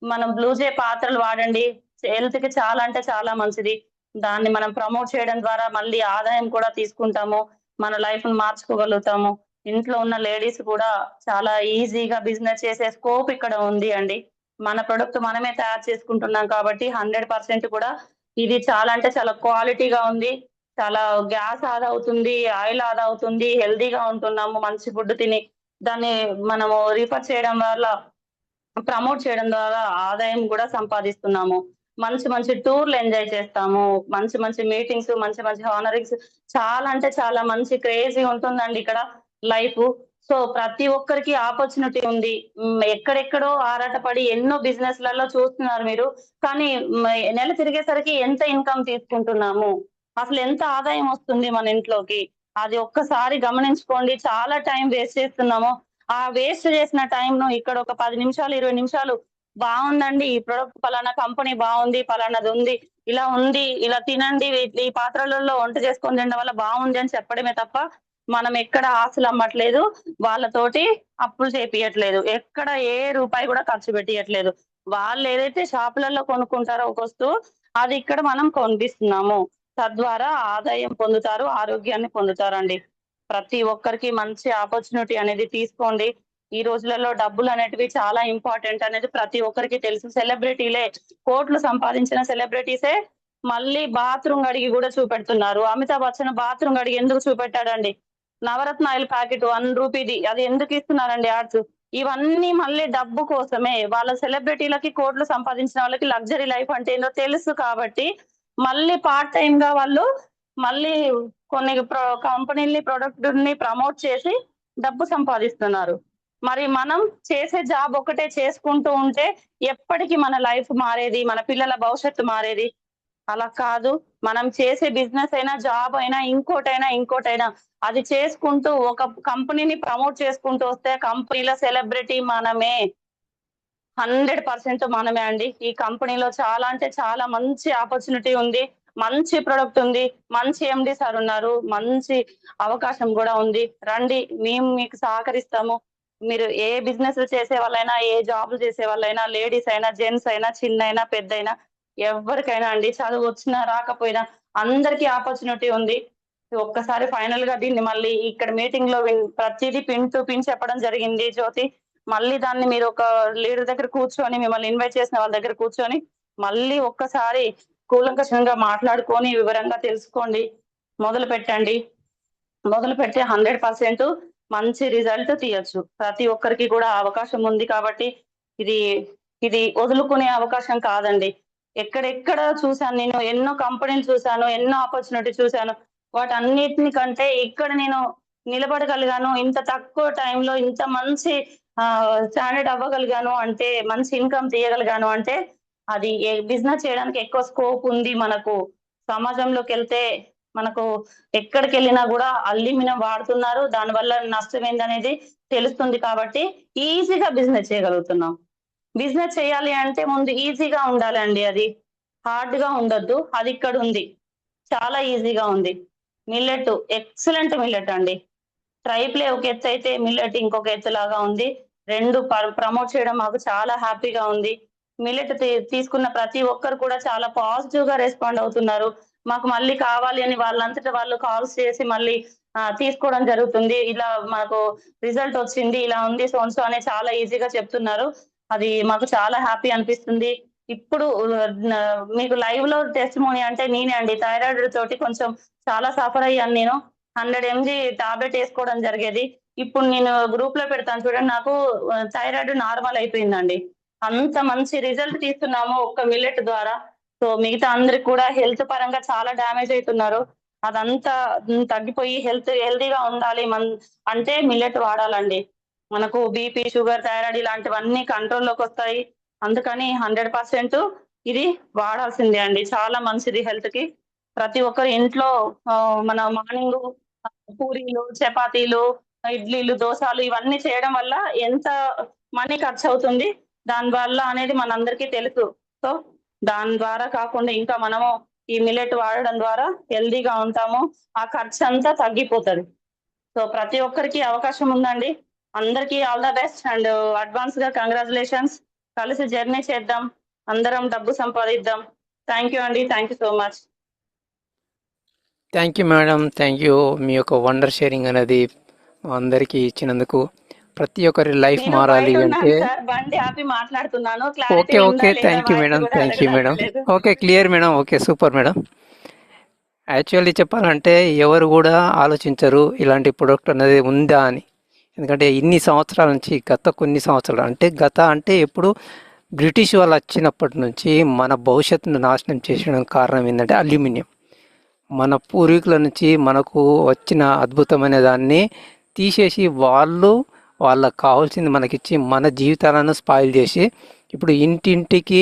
మనం బ్లూజే పాత్రలు వాడండి. హెల్త్‌కి చాలా అంటే చాలా మంచిది. దాన్ని మనం ప్రమోట్ చేయడం ద్వారా మళ్ళీ ఆదాయం కూడా తీసుకుంటాము. మన లైఫ్‌ని మార్చుకోగలుగుతాము. ఇంట్లో ఉన్న లేడీస్ కూడా చాలా ఈజీగా బిజినెస్ చేసే స్కోప్ ఇక్కడ ఉంది అండి. మన ప్రొడక్ట్ మనమే తయారు చేసుకుంటున్నాం కాబట్టి 100% కూడా ఇది చాలా అంటే చాలా క్వాలిటీగా ఉంది. చాలా గ్యాస్ ఆదా అవుతుంది, ఆయిల్ ఆదా అవుతుంది, హెల్తీగా ఉంటున్నాము మంచి ఫుడ్ తిని. దాన్ని మనము రిఫర్ చేయడం వల్ల ప్రమోట్ చేయడం ద్వారా ఆదాయం గూడా సంపాదిస్తున్నాము. మంచి మంచి టూర్‌లు ఎంజాయ్ చేస్తాము. మంచి మంచి మీటింగ్స్, మంచి మంచి హానరింగ్స్ చాలా అంటే చాలా మంచి క్రేజీ ఉంటుందండి ఇక్కడ లైఫు. సో, ప్రతి ఒక్కరికి ఆపర్చునిటీ ఉంది. ఎక్కడెక్కడో ఆరాటపడి ఎన్నో బిజినెస్‌లలో చూస్తున్నారు మీరు. కానీ నెల తిరిగేసరికి ఎంత ఇన్‌కమ్ తీసుకుంటున్నాము? అసలెంత ఆదాయం వస్తుంది మన ఇంట్లోకి? అది ఒక్కసారి గమనించుకోండి. చాలా టైం వేస్ట్ చేస్తున్నాము. ఆ వేస్ట్ చేసిన టైంను ఇక్కడ ఒక 10 నిమిషాలు, 20 నిమిషాలు బావుందండి. ఈ ప్రొడక్ట్ పలానా కంపెనీ బావుంది. పలానాదుంది. ఇలా ఉంది. ఇలా తినండి. ఈ పాత్రలలో వంట చేసుకొని తినడం వల్ల బావుంది అని చెప్పడమే తప్ప, మనం ఎక్కడ ఆస్తులమ్మట్లేదు. వాళ్ళతోటి అప్పులు చేపియట్లేదు. ఎక్కడ ఏ రూపాయి కూడా ఖర్చు పెట్టియట్లేదు. వాళ్ళేదైతే షాపులలో కొనుక్కుంటారో ఒక వస్తువు, అది ఇక్కడ మనం కొనిపిస్తున్నాము. తద్వారా ఆదాయం పొందుతారు. ఆరోగ్యాన్ని పొందుతారండి. ప్రతి ఒక్కరికి మంచి ఆపర్చునిటీ అనేది తీసుకోండి. ఈ రోజులలో డబ్బులనేటివి చాలా ఇంపార్టెంట్ అనేది ప్రతి ఒక్కరికి తెలుసు. సెలబ్రిటీలే కోట్లు సంపాదించిన సెలబ్రిటీసే మళ్ళీ బాత్రూమ్ గడిగి గూడా చూపెడుతున్నారు. అమితాబ్ బచ్చన్ బాత్రూమ్ గడిగి ఎందుకు చూపెట్టాడండి? నవరత్న ఆయిల్ ప్యాకెట్ రూ. 1 అది ఎందుకు ఇస్తున్నారండి యాడ్స్? ఇవన్నీ మళ్ళీ డబ్బు కోసమే. వాళ్ళ సెలబ్రిటీలకి కోట్లు సంపాదించిన వాళ్ళకి లగ్జరీ లైఫ్ అంటే ఏందో తెలుసు కాబట్టి, మళ్ళీ పార్ట్ టైమ్‌గా వాళ్ళు మళ్ళీ కొన్ని కంపెనీలని, ప్రొడక్ట్‌ని ప్రమోట్ చేసి డబ్బు సంపాదిస్తున్నారు. మరి మనం చేసే జాబ్ ఒక్కటే చేసుకుంటూ ఉంటే ఎప్పటికి మన లైఫ్ మారేది? మన పిల్లల భవిష్యత్తు మారేది? అలా కాదు. మనం చేసే బిజినెస్ అయినా, జాబ్ అయినా, ఇంకోటైనా అది చేసుకుంటూ ఒక కంపెనీని ప్రమోట్ చేసుకుంటూ వస్తే కంపెనీల సెలబ్రిటీ మనమే. 100% మనమే అండి. ఈ కంపెనీలో చాలా అంటే చాలా మంచి ఆపర్చునిటీ ఉంది. మంచి ప్రొడక్ట్ ఉంది. మంచి ఎండీ సార్ ఉన్నారు. మంచి అవకాశం గూడా ఉంది. రండి మేము మీకు సహకరిస్తాము. మీరు ఏ బిజినెస్‌లు చేసేవాళ్ళైనా, ఏ జాబ్‌లు చేసేవాళ్ళైనా, లేడీస్ అయినా, జెంట్స్ అయినా, చిన్నైనా, పెద్దయినా ఎవ్వరికైనా అండి. చదువొచ్చినా, రాకపోయినా అందరికీ ఆపర్చునిటీ ఉంది. ఒక్కసారి ఫైనల్‌గా దీన్ని మళ్ళీ ఇక్కడ మీటింగ్‌లో ప్రతీదీ పిన్ టు పిన్ చెప్పడం జరిగింది జ్యోతి. మళ్ళీ దాన్ని మీరు ఒక లీడర్ దగ్గర కూర్చొని మిమ్మల్ని ఇన్వైట్ చేసిన వాళ్ళ దగ్గర కూర్చొని మళ్ళీ ఒక్కసారి కూలంకషంగా మాట్లాడుకొని వివరంగా తెలుసుకోండి. మొదలుపెట్టండి. మొదలుపెడితే 100% మంచి రిజల్ట్ తీయొచ్చు. ప్రతి ఒక్కరికి కూడా అవకాశం ఉంది కాబట్టి ఇది ఇది వదులుకునే అవకాశం కాదండి. ఎక్కడెక్కడ చూసాను నేను ఎన్నో కంపెనీలు చూసాను. ఎన్నో ఆపర్చునిటీ చూసాను. వాటన్నిటిని కంటే ఇక్కడ నేను నిలబడగలిగాను. ఇంత తక్కువ టైంలో ఇంత మంచి స్టాండర్డ్ అవ్వగలిగాను అంటే, మంచి ఇన్‌కమ్ తీయగలిగాను అంటే, అది బిజినెస్ చేయడానికి ఎక్కువ స్కోప్ ఉంది మనకు. సమాజంలోకెళ్తే మనకు ఎక్కడికెళ్ళినా గూడా అల్యూమినియం వాడుతున్నారు. దానివల్ల నష్టమేందనేది తెలుస్తుంది కాబట్టి ఈజీగా బిజినెస్ చేయగలుగుతున్నాం. బిజినెస్ చేయాలి అంటే ముందు ఈజీగా ఉండాలండి అది. హార్డ్‌గా ఉండొద్దు. అదిక్కడుంది. చాలా ఈజీగా ఉంది. మిల్లెట్ ఎక్సలెంట్ మిల్లెట్ అండి. ట్రైప్లే ఒక ఎత్తయితే మిల్లెట్ ఇంకొక ఎత్తులాగా ఉంది. 2 ప్రమోట్ చేయడం మాకు చాలా హ్యాపీగా ఉంది. మిల్లెట్ తీసుకున్న ప్రతి ఒక్కరు కూడా చాలా పాజిటివ్‌గా రెస్పాండ్ అవుతున్నారు. మాకు మళ్ళీ కావాలి అని వాళ్ళంతట వాళ్ళు కాల్స్ చేసి మళ్ళీ తీసుకోవడం జరుగుతుంది. ఇలా మాకు రిజల్ట్ వచ్చింది. ఇలా ఉంది సో అండ్ సో అని చాలా ఈజీగా చెప్తున్నారు. అది మాకు చాలా హ్యాపీ అనిపిస్తుంది. ఇప్పుడు మీకు లైవ్‌లో టెస్టిమోనీ అంటే నేనే అండి. థైరాయిడ్ తోటి కొంచెం చాలా సఫర్ అయ్యాను నేను. 100 ఎంజీ టాబ్లెట్ ఏసుకోవడం జరిగేది. ఇప్పుడు నేను గ్రూప్‌లో పెడతాను చూడండి. నాకు థైరాయిడ్ నార్మల్ అయిపోయిందండి. అంత మంచి రిజల్ట్ తీస్తున్నాము ఒక్క మిల్లెట్ ద్వారా. సో మిగతా అందరికి కూడా హెల్త్ పరంగా చాలా డ్యామేజ్ అవుతున్నారు. అదంతా తగ్గిపోయి హెల్తీగా ఉండాలి అంటే మిల్లెట్ వాడాలండి. మనకు బీపీ, షుగర్, థైరాయిడ్ ఇలాంటివన్నీ కంట్రోల్లోకి వస్తాయి. అందుకని 100% ఇది వాడాల్సిందే అండి. చాలా మంచిది హెల్త్ కి. ప్రతి ఒక్కరి ఇంట్లో మన మార్నింగ్ పూరీలు, చపాతీలు, ఇడ్లీలు, దోసలు ఇవన్నీ చేయడం వల్ల ఎంత మనీ ఖర్చు అవుతుంది దాని వల్ల అనేది మనందరికీ తెలుసు. సో దాని ద్వారా కాకుండా ఇంకా మనము ఈ మిల్లెట్ వాడడం ద్వారా హెల్దీగా ఉంటాము. ఆ ఖర్చు అంతా తగ్గిపోతుంది. సో ప్రతి ఒక్కరికి అవకాశం ఉందండి. అందరికీ all the best and advance గా కంగ్రాచులేషన్స్. కలిసి జర్నీ చేద్దాం, అందరం డబ్బు సంపాదిద్దాం. థ్యాంక్ యూ అండి. Thank you so much. Thank you madam, thank you. మీ యొక్క వండర్ షేరింగ్ అనేది అందరికీ ఇచ్చినందుకు. ప్రతి ఒక్కరి లైఫ్ నేను మారాలి బయట అంటే ఉన్నాను సార్, బండి ఆపి మాట్లాడుతున్నాను. క్లారిటీ ఓకే ఉందా ఓకే లేదా థ్యాంక్ యూ వాయిస్ మేడం, కూడా థ్యాంక్ యూ మేడం. అర్థమవుతలేదు. Okay clear madam, okay super madam. Actually చెప్పాలంటే ఎవరు కూడా ఆలోచించరు ఇలాంటి ప్రొడక్ట్ అనేది ఉందా అని. ఎందుకంటే ఇన్ని సంవత్సరాల నుంచి, కొన్ని సంవత్సరాలు అంటే ఎప్పుడు బ్రిటిష్ వాళ్ళు వచ్చినప్పటి నుంచి మన భవిష్యత్తును నాశనం చేసడం కారణం ఏంటంటే అల్యూమినియం. మన పూర్వీకుల నుంచి మనకు వచ్చిన అద్భుతమైన దాన్ని తీసేసి వాళ్ళకు కావాల్సింది మనకిచ్చి మన జీవితాలను స్పాయిల్ చేసి ఇప్పుడు ఇంటింటికి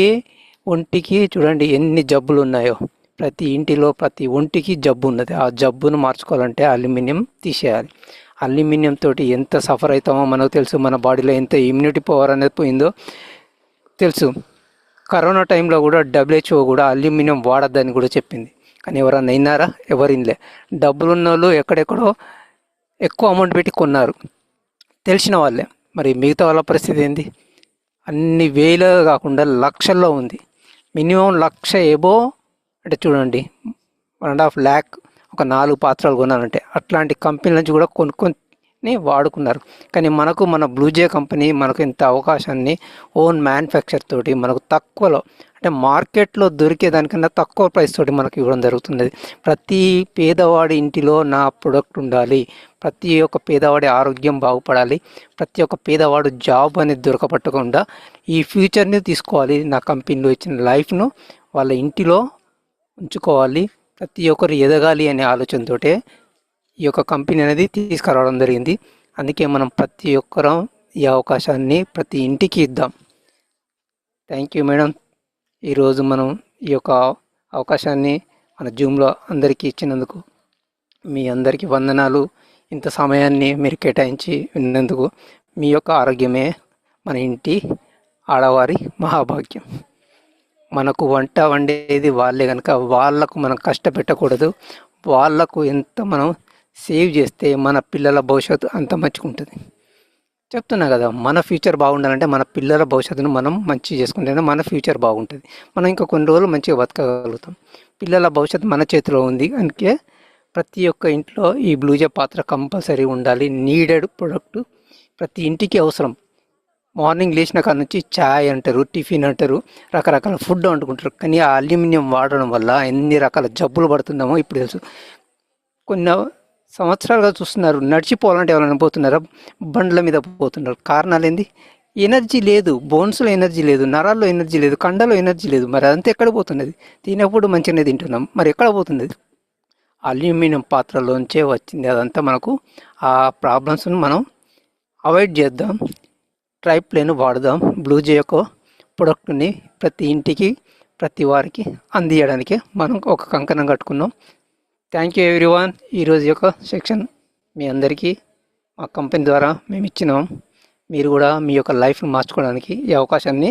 ఒంటికి చూడండి ఎన్ని జబ్బులు ఉన్నాయో. ప్రతి ఇంటిలో ప్రతి ఒంటికి జబ్బు ఉన్నది. ఆ జబ్బును మార్చుకోవాలంటే అల్యూమినియం తీసేయాలి. అల్యూమినియం తోటి ఎంత సఫర్ అవుతామో మనకు తెలుసు. మన బాడీలో ఎంత ఇమ్యూనిటీ పవర్ అనేది పోయిందో తెలుసు. కరోనా టైంలో కూడా WHO కూడా అల్యూమినియం వాడద్దని కూడా చెప్పింది. కానీ ఎవరన్నా విన్నారా? ఎవరు వినలే. డబ్బులున్న వాళ్ళు ఎక్కడెక్కడో ఎక్కువ అమౌంట్ పెట్టి కొన్నారు, తెలిసిన వాళ్ళే. మరి మిగతా వాళ్ళ పరిస్థితి ఏంది? అన్ని వేలు కాకుండా లక్షల్లో ఉంది. మినిమం 1,00,000 ఏబో అంటే చూడండి 1.5 lakh ఒక 4 పాత్రలు కొనాలంటే. అట్లాంటి కంపెనీల నుంచి కూడా కొనుక్కొని వాడుకున్నారు. కానీ మన బ్లూజే కంపెనీ మనకు ఇంత అవకాశాన్ని ఓన్ మ్యానుఫ్యాక్చర్ తోటి మనకు తక్కువలో అంటే మార్కెట్లో దొరికేదానికన్నా తక్కువ ప్రైస్ తోటి మనకు ఇవ్వడం జరుగుతున్నది. ప్రతి పేదవాడి ఇంటిలో నా ప్రొడక్ట్ ఉండాలి, ప్రతి ఒక్క పేదవాడి ఆరోగ్యం బాగుపడాలి, ప్రతి ఒక్క పేదవాడు జాబ్ అనేది దొరకపట్టకుండా ఈ ఫ్యూచర్ని తీసుకోవాలి, నా కంపెనీలో ఇచ్చిన లైఫ్ను వాళ్ళ ఇంటిలో ఉంచుకోవాలి, ప్రతి ఒక్కరు ఎదగాలి అనే ఆలోచనతోటే ఈ యొక్క కంపెనీ అనేది తీసుకురావడం జరిగింది. అందుకే మనం ప్రతి ఒక్కరం ఈ అవకాశాన్ని ప్రతి ఇంటికి ఇద్దాం. Thank you madam. ఈరోజు మనం ఈ యొక్క అవకాశాన్ని మన జూమ్లో అందరికీ ఇచ్చినందుకు మీ అందరికీ వందనాలు. ఇంత సమయాన్ని మీరు కేటాయించి విన్నందుకు. మీ యొక్క ఆరోగ్యమే మన ఇంటి ఆడవారి మహాభాగ్యం. మనకు వంట వండేది వాళ్ళే కనుక వాళ్ళకు మనం కష్టపెట్టకూడదు. వాళ్ళకు ఎంత మనం సేవ్ చేస్తే మన పిల్లల భవిష్యత్తు అంత మంచిగా ఉంటుంది. చెప్తున్నా కదా, మన ఫ్యూచర్ బాగుండాలంటే మన పిల్లల భవిష్యత్తును మనం మంచి చేసుకుంటేనే మన ఫ్యూచర్ బాగుంటుంది. మనం ఇంకా కొన్ని రోజులు మంచిగా బతకగలుగుతాం. పిల్లల భవిష్యత్తు మన చేతిలో ఉంది. అందుకే ప్రతి ఒక్క ఇంట్లో ఈ బ్లూజే పాత్ర కంపల్సరీ ఉండాలి. నీడెడ్ ప్రొడక్ట్ ప్రతి ఇంటికి అవసరం. మార్నింగ్ లేచిన కాడ నుంచి చాయ్ అంటారు, టిఫిన్ అంటారు, రకరకాల ఫుడ్ వండుకుంటారు. కానీ ఆ అల్యూమినియం వాడడం వల్ల ఎన్ని రకాల జబ్బులు పడుతున్నామో ఇప్పుడు తెలుసు. కొన్ని సంవత్సరాలుగా చూస్తున్నారు, నడిచిపోవాలంటే ఎవరైనా పోతున్నారా? బండ్ల మీద పోతున్నారు. కారణాలు ఏంది? ఎనర్జీ లేదు, బోన్స్లో ఎనర్జీ లేదు, నరాల్లో ఎనర్జీ లేదు, కండలో ఎనర్జీ లేదు. మరి అదంతా ఎక్కడ పోతున్నది? తినప్పుడు మంచిగానే తింటున్నాం, మరి ఎక్కడ పోతున్నది? అల్యూమినియం పాత్రలోంచే వచ్చింది. అదంతా మనకు ఆ ప్రాబ్లమ్స్ను మనం అవాయిడ్ చేద్దాం. ట్రైప్లేను వాడదాం. బ్లూజే యొక్క ప్రొడక్ట్ని ప్రతి ఇంటికి ప్రతి వారికి అందించడానికి మనం ఒక కంకణం కట్టుకున్నాం. Thank you everyone. ఈరోజు యొక్క సెక్షన్ మీ అందరికీ మా కంపెనీ ద్వారా మేము ఇచ్చినాం. మీరు కూడా మీ యొక్క లైఫ్ను మార్చుకోవడానికి ఈ అవకాశాన్ని